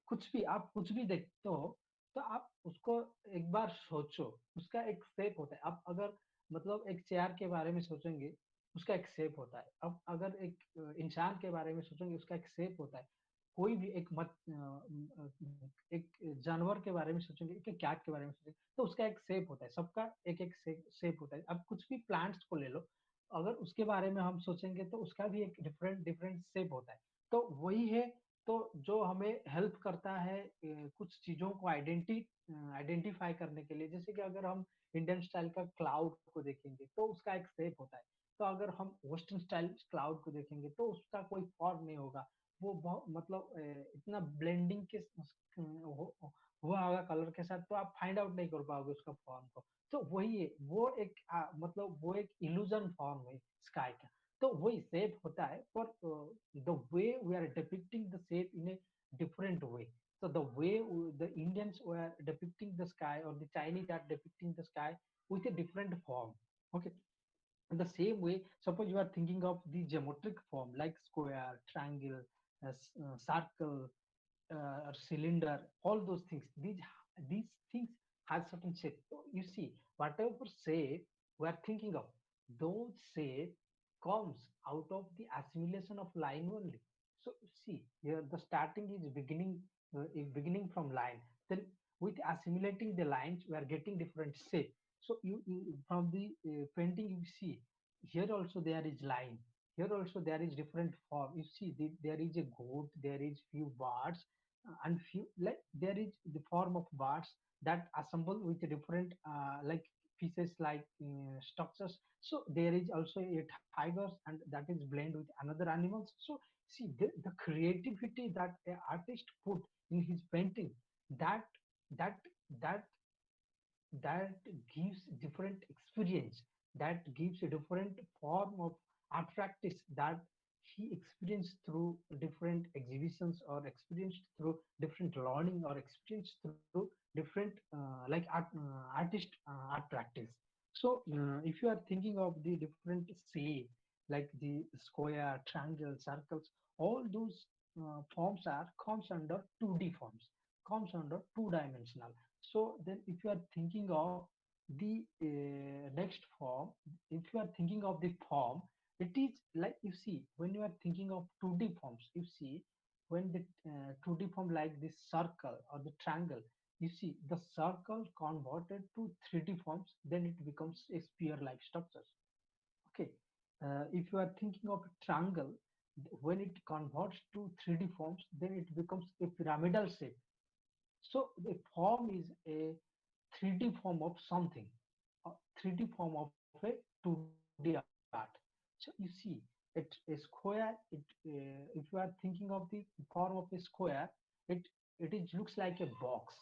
कुछ भी, आप कुछ भी देखते हो तो आप उसको एक बार सोचो, उसका एक शेप होता है। आप अगर मतलब एक चेयर के बारे में सोचेंगे, उसका एक शेप होता है। अब अगर एक इंसान के बारे में सोचेंगे, उसका एक शेप होता है। कोई भी एक जानवर के बारे में सोचेंगे, एक कैट के बारे में सोचेंगे, तो उसका एक शेप होता है। सबका एक एक शेप होता है। अब कुछ भी प्लांट्स को ले लो, अगर उसके बारे में हम सोचेंगे तो उसका भी एक डिफरेंट डिफरेंट शेप होता है। तो वही है, तो जो हमें हेल्प करता है कुछ चीजों को आइडेंटिफाई करने के लिए। जैसे कि अगर हम इंडियन स्टाइल का क्लाउड को देखेंगे तो उसका एक शेप होता है। तो अगर हम वेस्टर्न स्टाइल क्लाउड को देखेंगे तो उसका कोई फॉर्म नहीं होगा। वो बहुत मतलब इतना ब्लेंडिंग के हुआ होगा कलर के साथ, तो आप फाइंड आउट नहीं कर पाओगे उसका फॉर्म को। तो वही है, वो एक मतलब वो एक इल्यूजन फॉर्म है स्काई का। तो वही शेप होता है, पर the way we are depicting the shape in a different way. So the way the Indians were depicting the sky, or the Chinese are depicting the sky with a different form. Okay. In the same way, suppose you are thinking of the geometric form like square, triangle, circle, or cylinder, all those things. These things have certain shape. So you see, whatever shape we are thinking of, those shape comes out of the assimilation of line only. So see, here the starting is beginning from line. Then with assimilating the lines, we are getting different shape. So you from the painting you see, here also there is line. Here also there is different form. You see, there is a goat, there is few birds, and few like there is the form of birds that assemble with a different like pieces like structures. So there is also a tigers, and that is blend with another animals. So see the creativity that an artist put in his painting, that that that that gives different experience, that gives a different form of art practice that he experienced through different exhibitions, or experienced through different learning, or experienced through different artist art practice. So if you are thinking of the different shape like the square, triangle, circles, all those forms are comes under 2D forms, comes under two dimensional. So then if you are thinking of the next form, if you are thinking of the form, it is like, you see, when you are thinking of 2D forms, you see, when the 2D form like this circle or the triangle, you see the circle converted to 3D forms, then it becomes a sphere like structures. Okay. If you are thinking of a triangle, when it converts to 3D forms, then it becomes a pyramidal shape. So the form is a 3D form of something, a 3D form of a 2D art. So you see, it a square. If you are thinking of the form of a square, it looks like a box.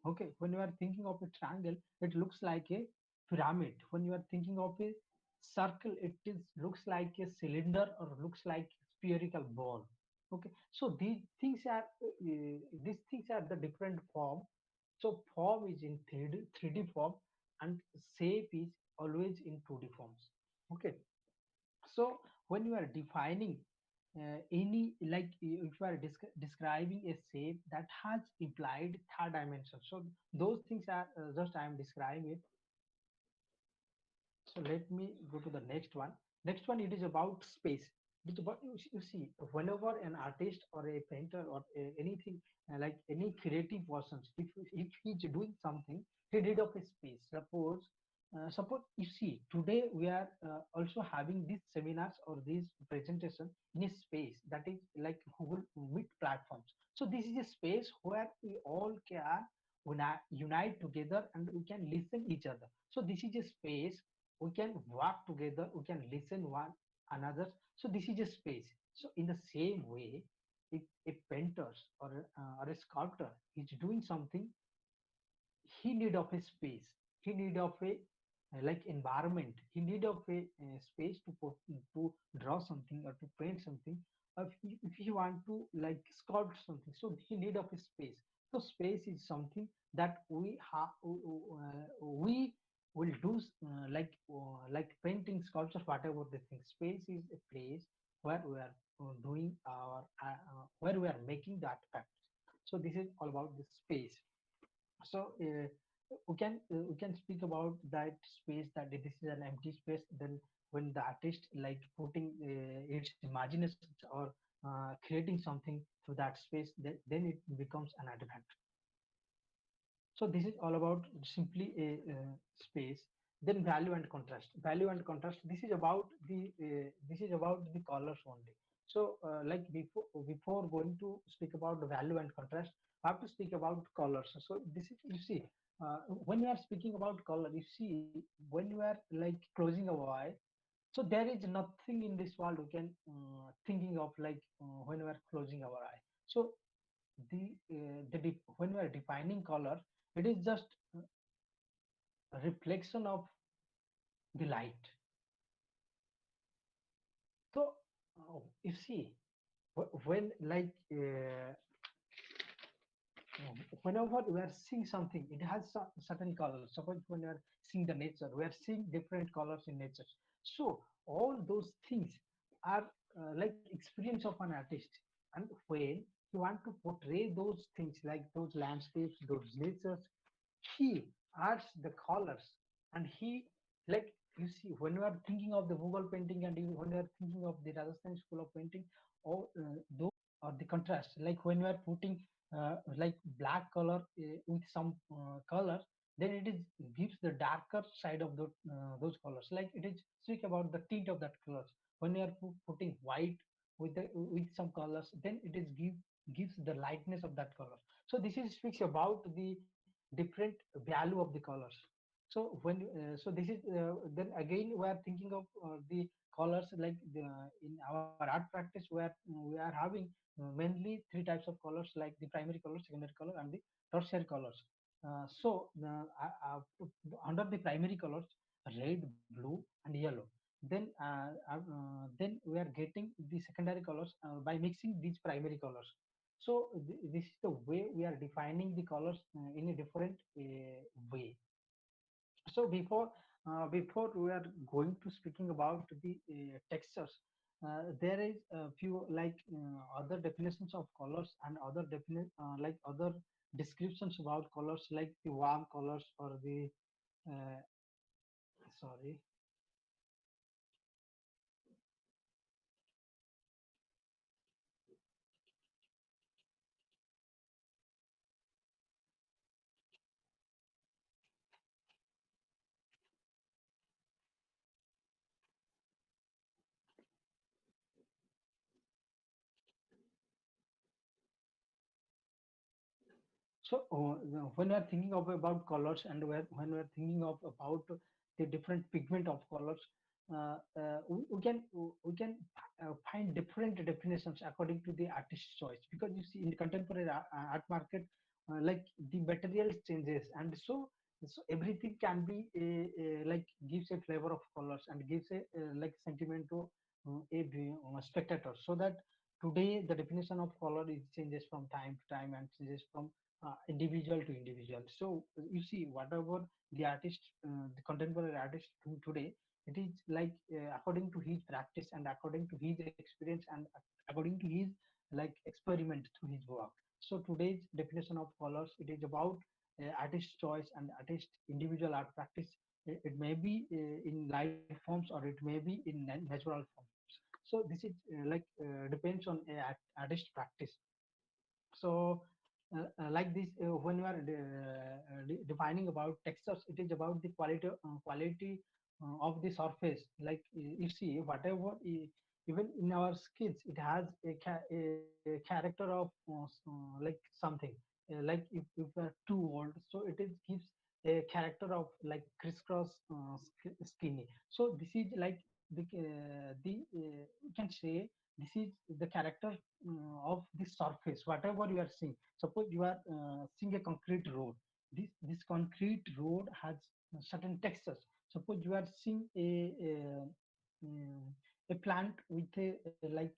Okay, when you are thinking of a triangle, it looks like a pyramid. When you are thinking of a circle, it is looks like a cylinder, or looks like spherical ball. Okay, so these things are the different form. So form is in 3D form, and shape is always in 2D forms. Okay, so when you are defining any, like if you are describing a shape that has implied third dimension, so those things are just I am describing it. So let me go to the next one. Next one, it is about space. It's about, you see, whenever an artist or a painter or anything like any creative persons, if he's doing something, he did of a space. Suppose you see, today we are also having these seminars or these presentation in a space that is like Google Meet platforms. So this is a space where we all can unite together and we can listen each other. So this is a space we can work together, we can listen one another. So this is a space. So in the same way, if a painter or a sculptor is doing something, he need of a space, he need of a like environment, he need of a space to to draw something or to paint something. If he want to like sculpt something, so he need of a space. So space is something that we will do like painting, sculptures, whatever the thing. Space is a place where we are doing our where we are making the artifact. So this is all about the space. So we can speak about that space, that this is an empty space. Then when the artist like putting its imaginations or creating something through that space, then it becomes an artifact. So this is all about simply a space. Then value and contrast. Value and contrast. This is about the colors only. So like before going to speak about the value and contrast, I have to speak about colors. So this is, you see, when you are speaking about color, you see, when you are like closing our eye, so there is nothing in this world we can thinking of like when we are closing our eye. So when we are defining color, it is just a reflection of the light. So you see, when like whenever we are seeing something, it has certain colors. Suppose when we are seeing the nature, we are seeing different colors in nature. So all those things are like experience of an artist. And when you want to portray those things like those landscapes, those natures, he adds the colors. And he, like, you see, when you are thinking of the Mughal painting, and when you are thinking of the Rajasthan school of painting, or those or the contrast, like when you are putting like black color with some color, then it is gives the darker side of those colors. Like it is speak about the tint of that colors. When you are putting white with some colors, then it is gives the lightness of that color. So this is speaks about the different value of the colors. So so this is then again we are thinking of the colors, like in our art practice where we are having mainly three types of colors, like the primary color, secondary color, and the tertiary colors. Under the primary colors, red, blue, and yellow. Then we are getting the secondary colors by mixing these primary colors. So this is the way we are defining the colors in a different way. So before we are going to speaking about the textures, there is a few like other definitions of colors, and other like other descriptions about colors, like the warm colors or the uh, sorry. So when we are thinking of about colors, and when we are thinking of about the different pigment of colors, we can find different definitions according to the artist's choice. Because you see, in the contemporary art market, like the materials changes, and so everything can be like gives a flavor of colors and gives a like sentiment to a spectator. So that today the definition of color is changes from time to time, and changes from individual to individual. So you see, whatever the artist, the contemporary artist do today, it is like according to his practice and according to his experience and according to his like experiment through his work. So today's definition of colors, it is about artist choice and artist individual art practice. It may be in light forms, or it may be in natural forms. So this is depends on artist practice. So like this, when we are defining about textures, it is about the quality of the surface. Like you see, whatever even in our skins, it has a character of like something like if we are too old, so it is gives a character of like crisscross skinny. So this is like you can say this is the character of the surface, whatever you are seeing. Suppose you are seeing a concrete road. This concrete road has certain textures. Suppose you are seeing a plant with a like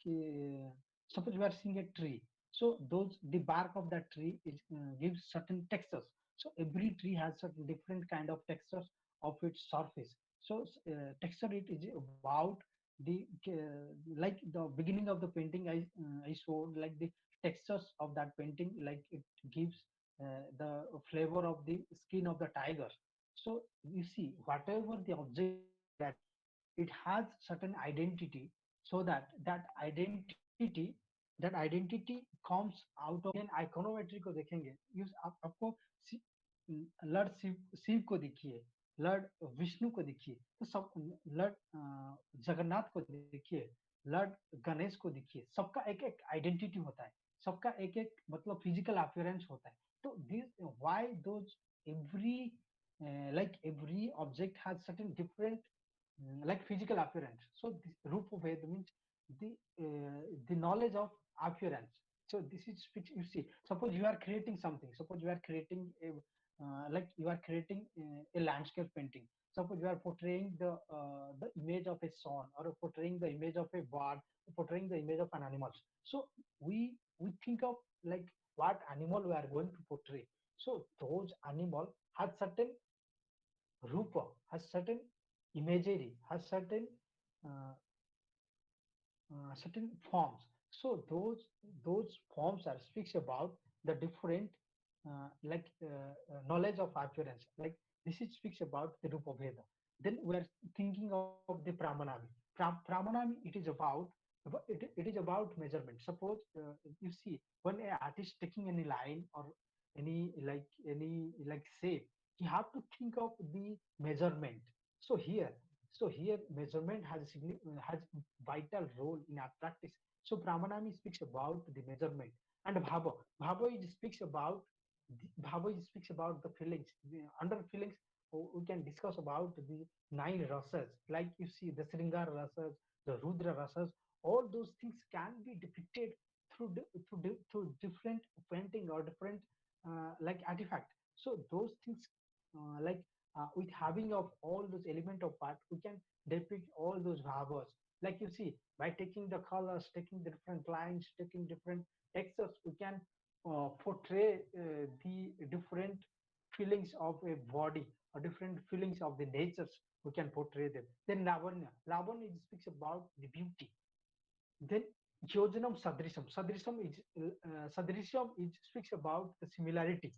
suppose you are seeing a tree. So those the bark of that tree is, gives certain textures. So every tree has certain different kind of textures of its surface. So texture it is about the like the beginning of the painting I showed like the textures of that painting, like it gives the flavor of the skin of the tiger. So you see whatever the object that it has certain identity, so that that identity comes out of iconometry को देखेंगे use आपको lord Shiv को देखिए, lord Vishnu को देखिए, तो सब lord Jagannath को देखिए, लर्ड गणेश को देखिए, सबका एक एक आइडेंटिटी होता है, सबका एक एक मतलब फिजिकल अपीयरेंस होता है. तो this why those every like every object has certain different like physical appearance. So this Rupa Veda means the the knowledge of appearance. So this is you see. Suppose you are creating something. Suppose you are creating a like you are creating a landscape painting. Suppose you are portraying the image of a sun, or portraying the image of a bird, portraying the image of an animal. So we think of like what animal we are going to portray. So those animal had certain rupa, has certain imagery, has uh, certain forms. So those forms are speaks about the different knowledge of appearance. Like this is speaks about the Rupa Veda. Then we are thinking of the Pramanami. Pramanami it is it is about measurement. Suppose you see when a artist taking any line or any like shape, you have to think of the measurement. So here measurement has has vital role in our practice. So Pramanami speaks about the measurement, and Bhava it speaks about speaks about the feelings. Under feelings, we can discuss about the nine rasas. Like you see, the Sringara rasas, the Rudra rasas. All those things can be depicted through different painting or different like artifact. So those things with having of all those element of part, we can depict all those bhavas. Like you see, by taking the colors, taking the different lines, taking different textures, we can portray the different feelings of a body or different feelings of the natures. We can portray them. Then Lavanya it speaks about the beauty. Then Yojanam Sadrisham is speaks about the similarity.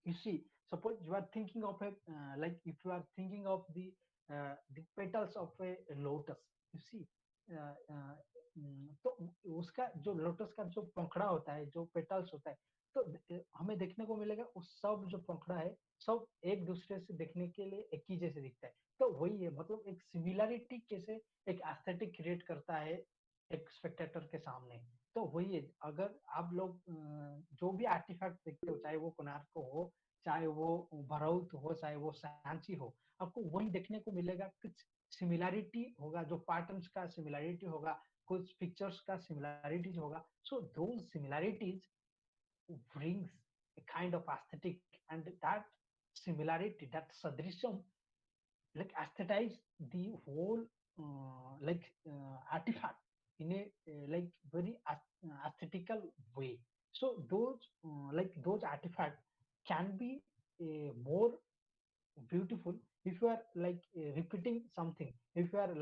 You see, suppose you are thinking of a like if you are thinking of the petals of a lotus. You see, तो उसका जो lotus का जो पंखड़ा होता है, जो petals होता है, तो हमें देखने को मिलेगा उस सब जो पंखड़ा है, सब एक दूसरे से देखने के लिए एक ही जैसे दिखता है. तो वही है, मतलब एक सिमिलैरिटी कैसे एक एस्थेटिक क्रिएट करता है एक स्पेक्टेटर के सामने. तो वही है, अगर आप लोग जो भी आर्टिफैक्ट देखते हो, चाहे वो कोणार्क हो, चाहे वो भरौत हो, चाहे वो सांची हो, आपको वही देखने को मिलेगा. कुछ सिमिलैरिटी होगा, जो पैटर्न्स का सिमिलैरिटी होगा, कुछ पिक्चर्स का सिमिलैरिटीज होगा. So those similarities brings a kind of aesthetic, and that similarity, that sadrisham like aesthetize the whole artifact in a like very aesthetical way. So those artifacts can be more beautiful if you are repeating something, if you are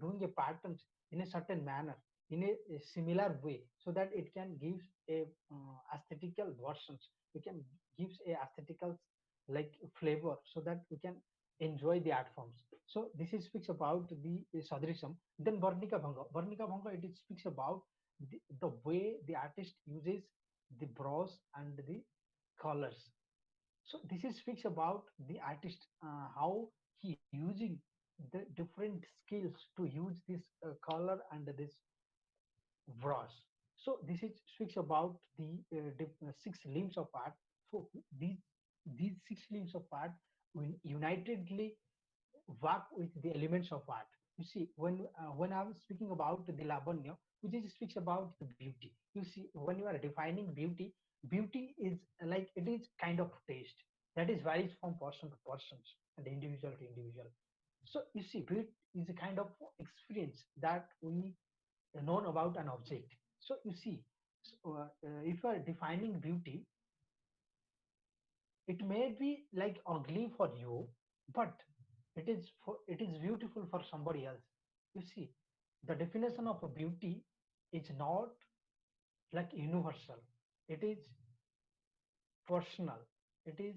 doing a patterns in a certain manner, in a similar way, so that it can give a aesthetical versions, we can gives a aesthetical like flavor, so that we can enjoy the art forms. So this is speaks about the sadrisham. Then varnika bhanga it is speaks about the way the artist uses the brush and the colors. So this is speaks about the artist, how he using the different skills to use this color and this brush. So this is speaks about the six limbs of art. So these six limbs of art unitedly work with the elements of art. You see, when I was speaking about the lavanya, which is speaks about the beauty. You see, when you are defining beauty, beauty is like it is kind of taste that is varies from person to person and individual to individual. So you see, beauty is a kind of experience that we known about an object. So you see, So, if you are defining beauty, it may be like ugly for you, but it is beautiful for somebody else. You see, the definition of a beauty is not like universal. It is personal. It is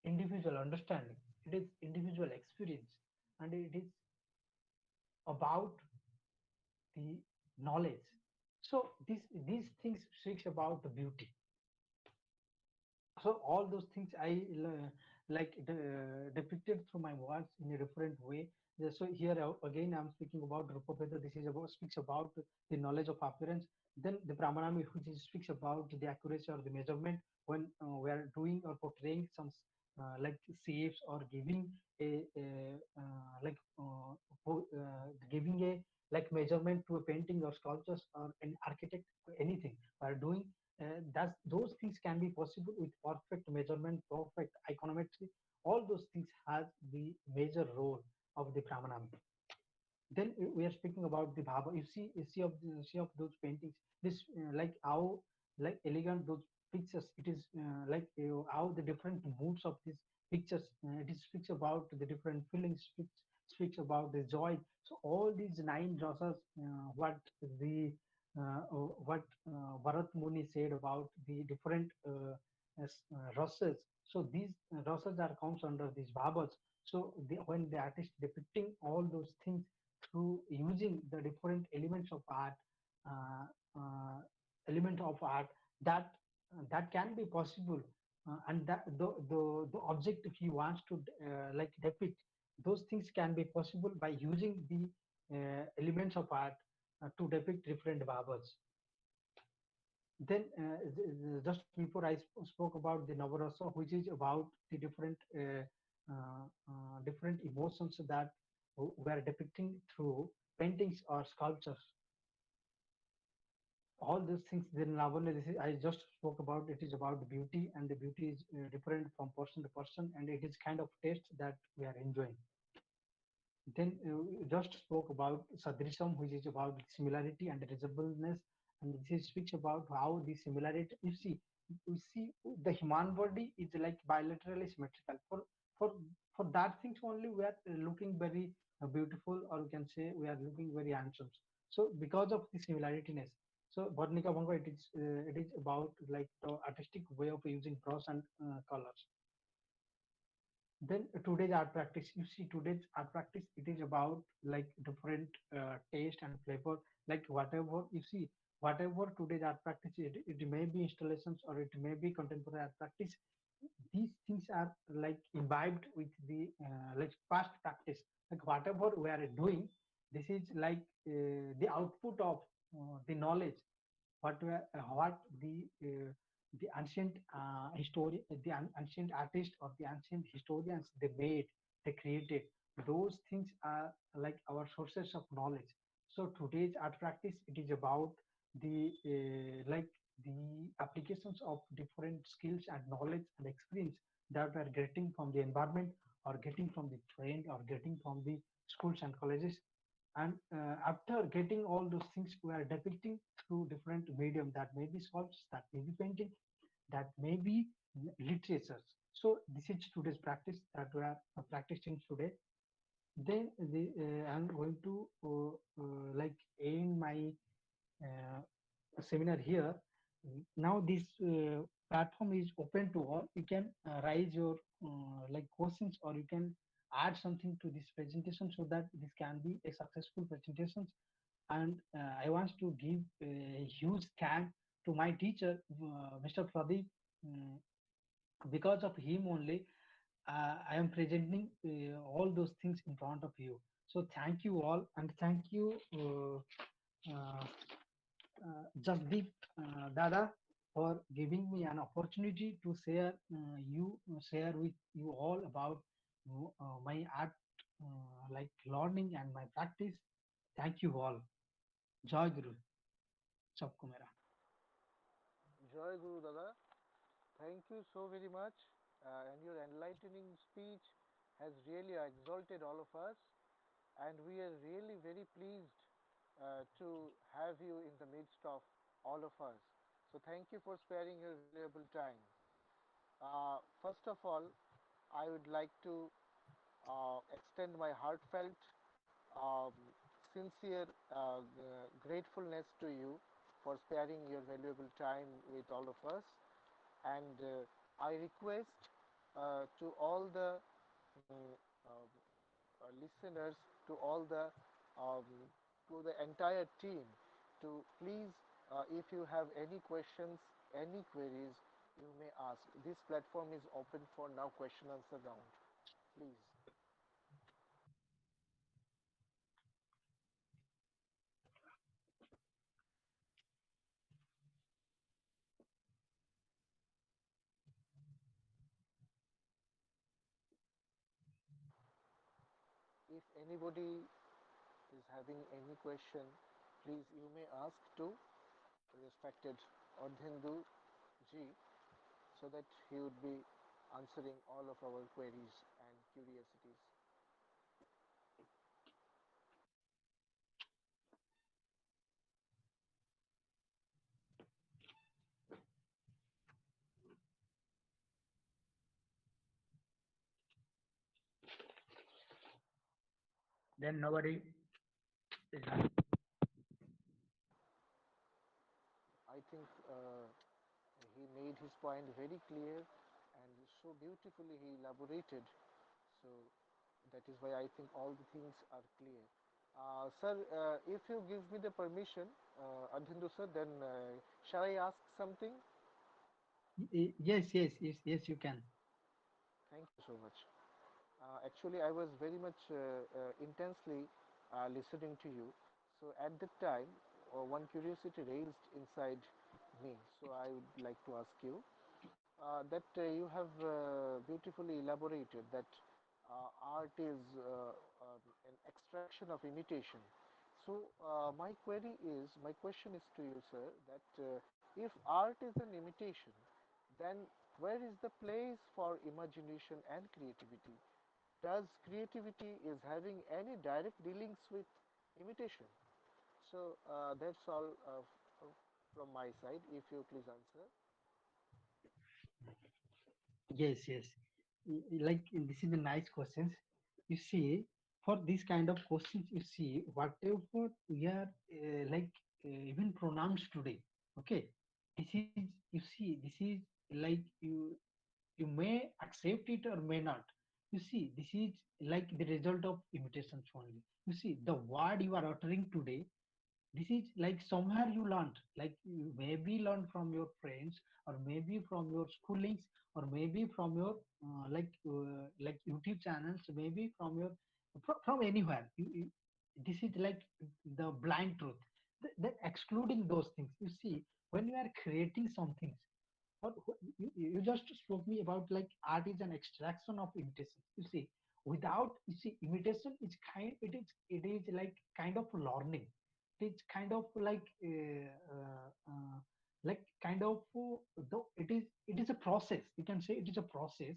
individual understanding. It is individual experience, and it is about the knowledge. So these things speaks about the beauty. So all those things like depicted through my words in a different way. So here again I'm speaking about Rupaveda. This is about speaks about the knowledge of appearance. Then the Pranami, which speaks about the accuracy or the measurement when we are doing or portraying some like shapes or giving giving a like measurement to a painting or sculptures or an architect, anything we are doing, that those things can be possible with perfect measurement, perfect iconometry. All those things has the major role of the Brahmanam. Then we are speaking about the Bhava. You see of those paintings. This like how like elegant those pictures. It is like how the different moods of these pictures. It is speaks about the different feelings. Speaks about the joy. So all these nine rasas, what Bharat Muni said about the different rasas. So these rasas are comes under these bhavas. So when the artist depicting all those things through using the different uh, uh, element of art, that that can be possible, and that the object he wants to like depict, those things can be possible by using the elements of art to depict different bhavas. Then just before I spoke about the Navarasa, which is about the different emotions that were depicting through paintings or sculptures. All these things. Then Lavanya, this is, I just spoke about. It is about the beauty, and the beauty is different from person to person, and it is kind of taste that we are enjoying. Then just spoke about Sadrisham, which is about similarity and resemblance, and this speaks about how the similarity. You see, the human body is like bilaterally symmetrical. For that things only, we are looking very beautiful, or we can say we are looking very handsome. So because of the similaritiness, so Varnika Bhanga, it is about like the artistic way of using brush and colors. Then today's art practice, you see today's art practice, it is about like different taste and flavor, like whatever you see, whatever today's art practice, it may be installations or it may be contemporary art practice. These things are like imbibed with the like past practice, like whatever we are doing, this is like the output of the knowledge, what the ancient ancient artists or the ancient historians they made, they created. Those things are like our sources of knowledge. So today's art practice, it is about the like the applications of different skills and knowledge and experience that we are getting from the environment, or getting from the trend, or getting from the schools and colleges. And after getting all those things, we are depicting through different medium, that may be sculpts, that may be painting, that may be literatures. So this is today's practice that we are practicing today. Then I'm going to like end my uh, seminar here. Now this platform is open to all. You can raise your like questions, or you can add something to this presentation, so that this can be a successful presentation. And I want to give a huge thank to my teacher, Mr. Pradeep. Mm, because of him only, I am presenting all those things in front of you. So thank you all, and thank you, uh, Jasdeep Dada, for giving me an opportunity to share with you all about my art like learning and my practice. Thank you all. Joy Guru. सबको मेरा Joy Guru Dada, thank you so very much. And your enlightening speech has really exalted all of us. And we are really very pleased to have you in the midst of all of us. So thank you for sparing your valuable time. First of all, I would like to extend my heartfelt, um, sincere gratefulness to you for sparing your valuable time with all of us. And I request to all the mm, um, listeners, to all the um, to the entire team, to please, if you have any questions, any queries, you may ask. This platform is open for now question answer round. Please. If anybody is having any question, please you may ask to respected Ardhindu ji, so that he would be answering all of our queries and curiosities. Then nobody is having. I think he made his point very clear and so beautifully he elaborated. So that is why I think all the things are clear. Sir, if you give me the permission, Ardhindu sir, then shall I ask something? Yes, you can. Thank you so much. Actually, I was very much intensely listening to you. So at that time, one curiosity raised inside me. So I would like to ask you that you have beautifully elaborated that art is an extraction of imitation. So my question is to you, sir, that if art is an imitation, then where is the place for imagination and creativity? Does creativity is having any direct dealings with imitation? So that's all from my side. If you please answer. Yes. Like this is a nice questions. You see, for this kind of questions, you see whatever we are even pronounced today. Okay, this is you see this is like you may accept it or may not. You see, this is like the result of imitations only. You see, the word you are uttering today, this is like somewhere you learned, like you maybe learned from your friends, or maybe from your schoolings, or maybe from your like YouTube channels, maybe from your from anywhere. This is like the blind truth. Then excluding those things, you see, when you are creating something, you just spoke me about like art is an extraction of imitation. You see, without, you see, imitation is it is like kind of learning. It's kind of like kind of though it is a process. You can say it is a process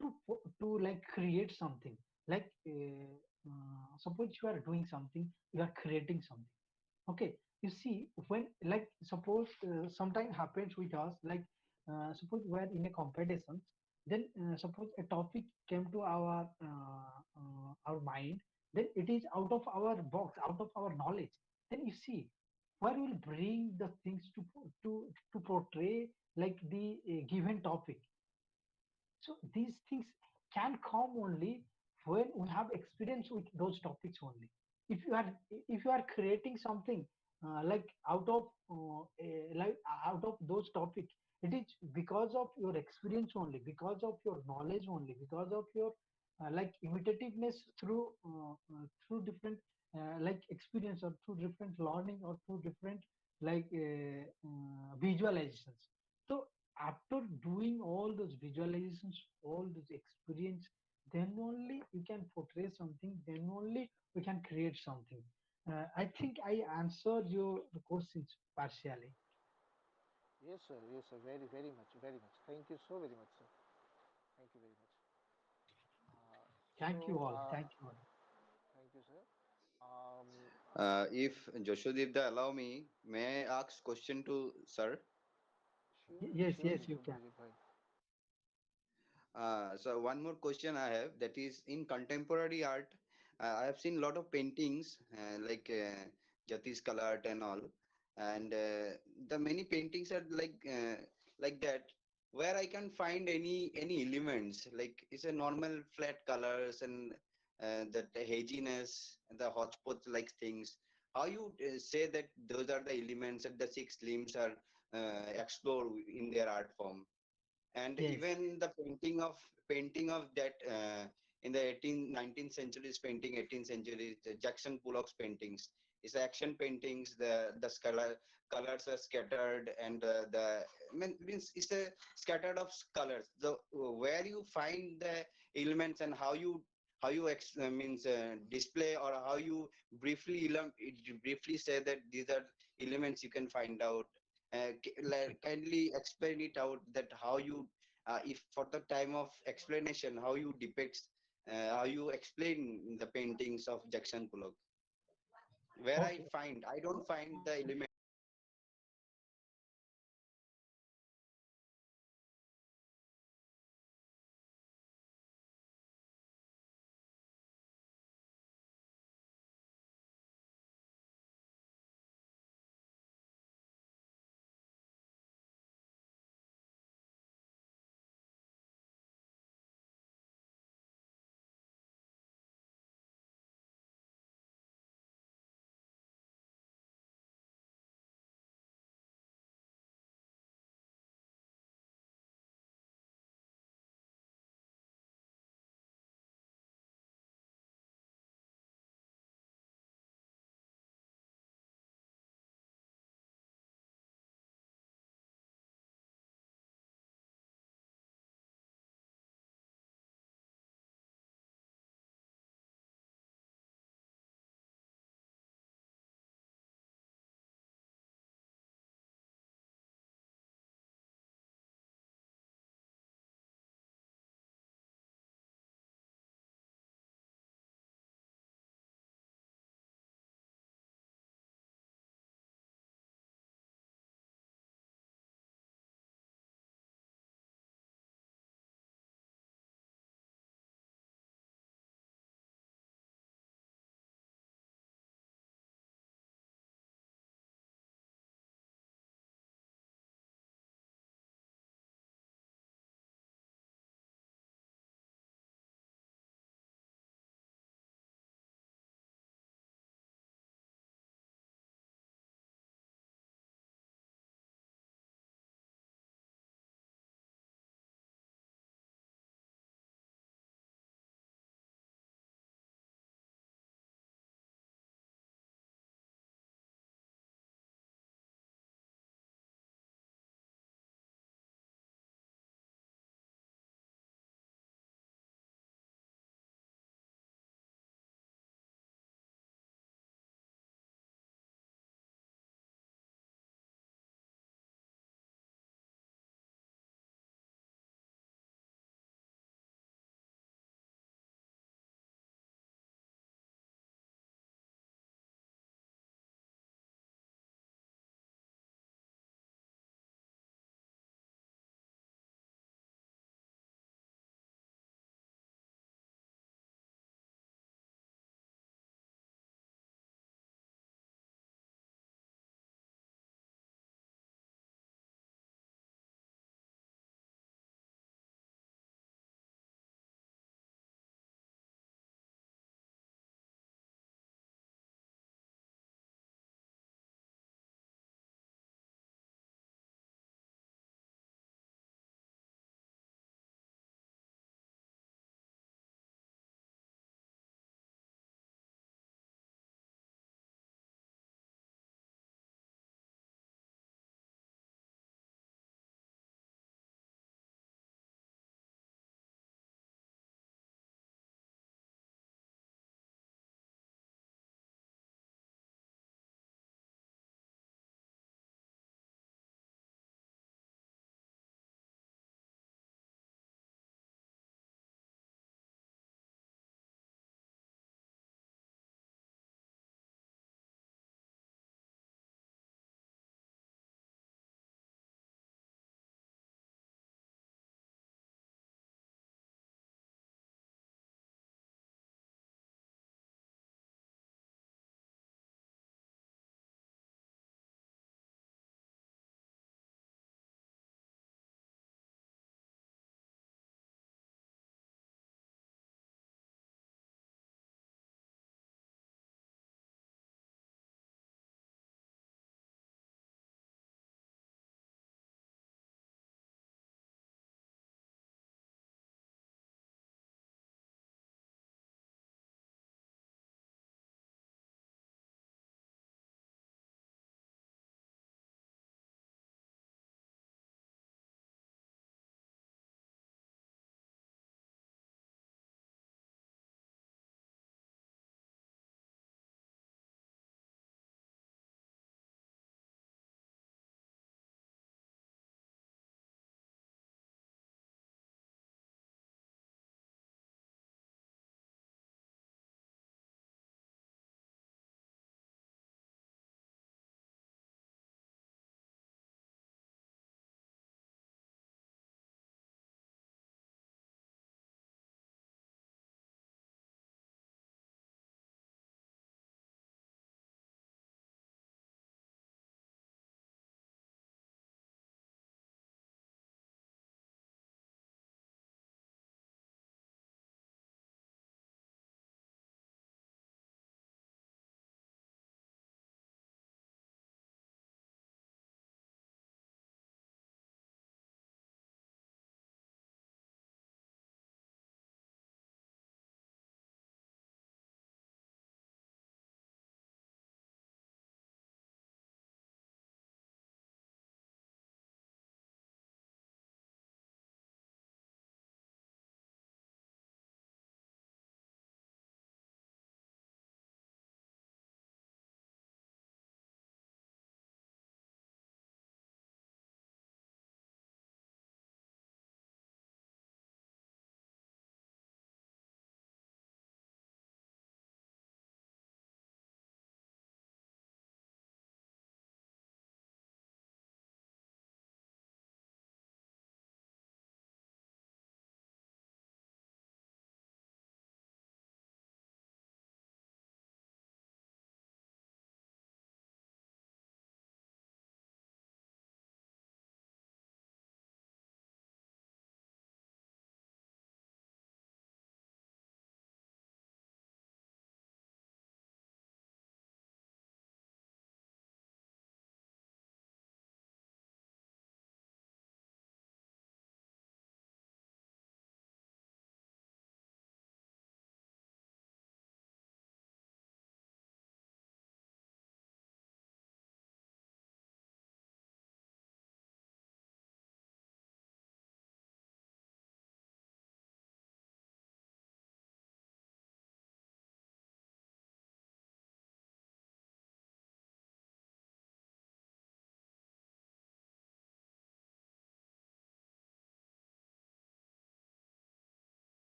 to like create something. Like suppose you are doing something, you are creating something. Okay, you see, when like suppose sometime happens with us, like suppose we are in a competition, then suppose a topic came to our mind, then it is out of our box, out of our knowledge. Then you see, where will bring the things to portray like the given topic. So these things can come only when we have experience with those topics only. If you are creating something like out of those topics, it is because of your experience only, because of your knowledge only, because of your like imitativeness through different like experience, or through different learning, or through different visualizations. So after doing all those visualizations, all those experience, then only you can portray something, then only we can create something. I think I answered your questions partially. Yes, sir. Yes, sir. Very, very much. Very much. Thank you so very much, sir. Thank you very much. Uh, Thank you so, all. Thank you all. thank you, sir. Um, If Joshudipda allow me, may I ask question to sir? Yes, Surely, yes, you can. Subhajit bhai. So one more question I have, that is in contemporary art, I have seen a lot of paintings like Jati's color art and all, and the many paintings are like that, where I can find any elements, like it's a normal flat colors and that haziness and the hodgepodge like things. How you say that those are the elements and the six limbs are explored in their art form? And Yes, even the painting of that in the 18th 19th centuries painting, 18th century, the Jackson Pollock's paintings is action paintings. The colors are scattered, and means it's a scattered of colors. The where you find the elements and how you means display, or how you briefly say that these are elements you can find out. Kindly explain it out, that how you if for the time of explanation, how you depicts how you explain the paintings of Jackson Pollock, where okay. I don't find the element.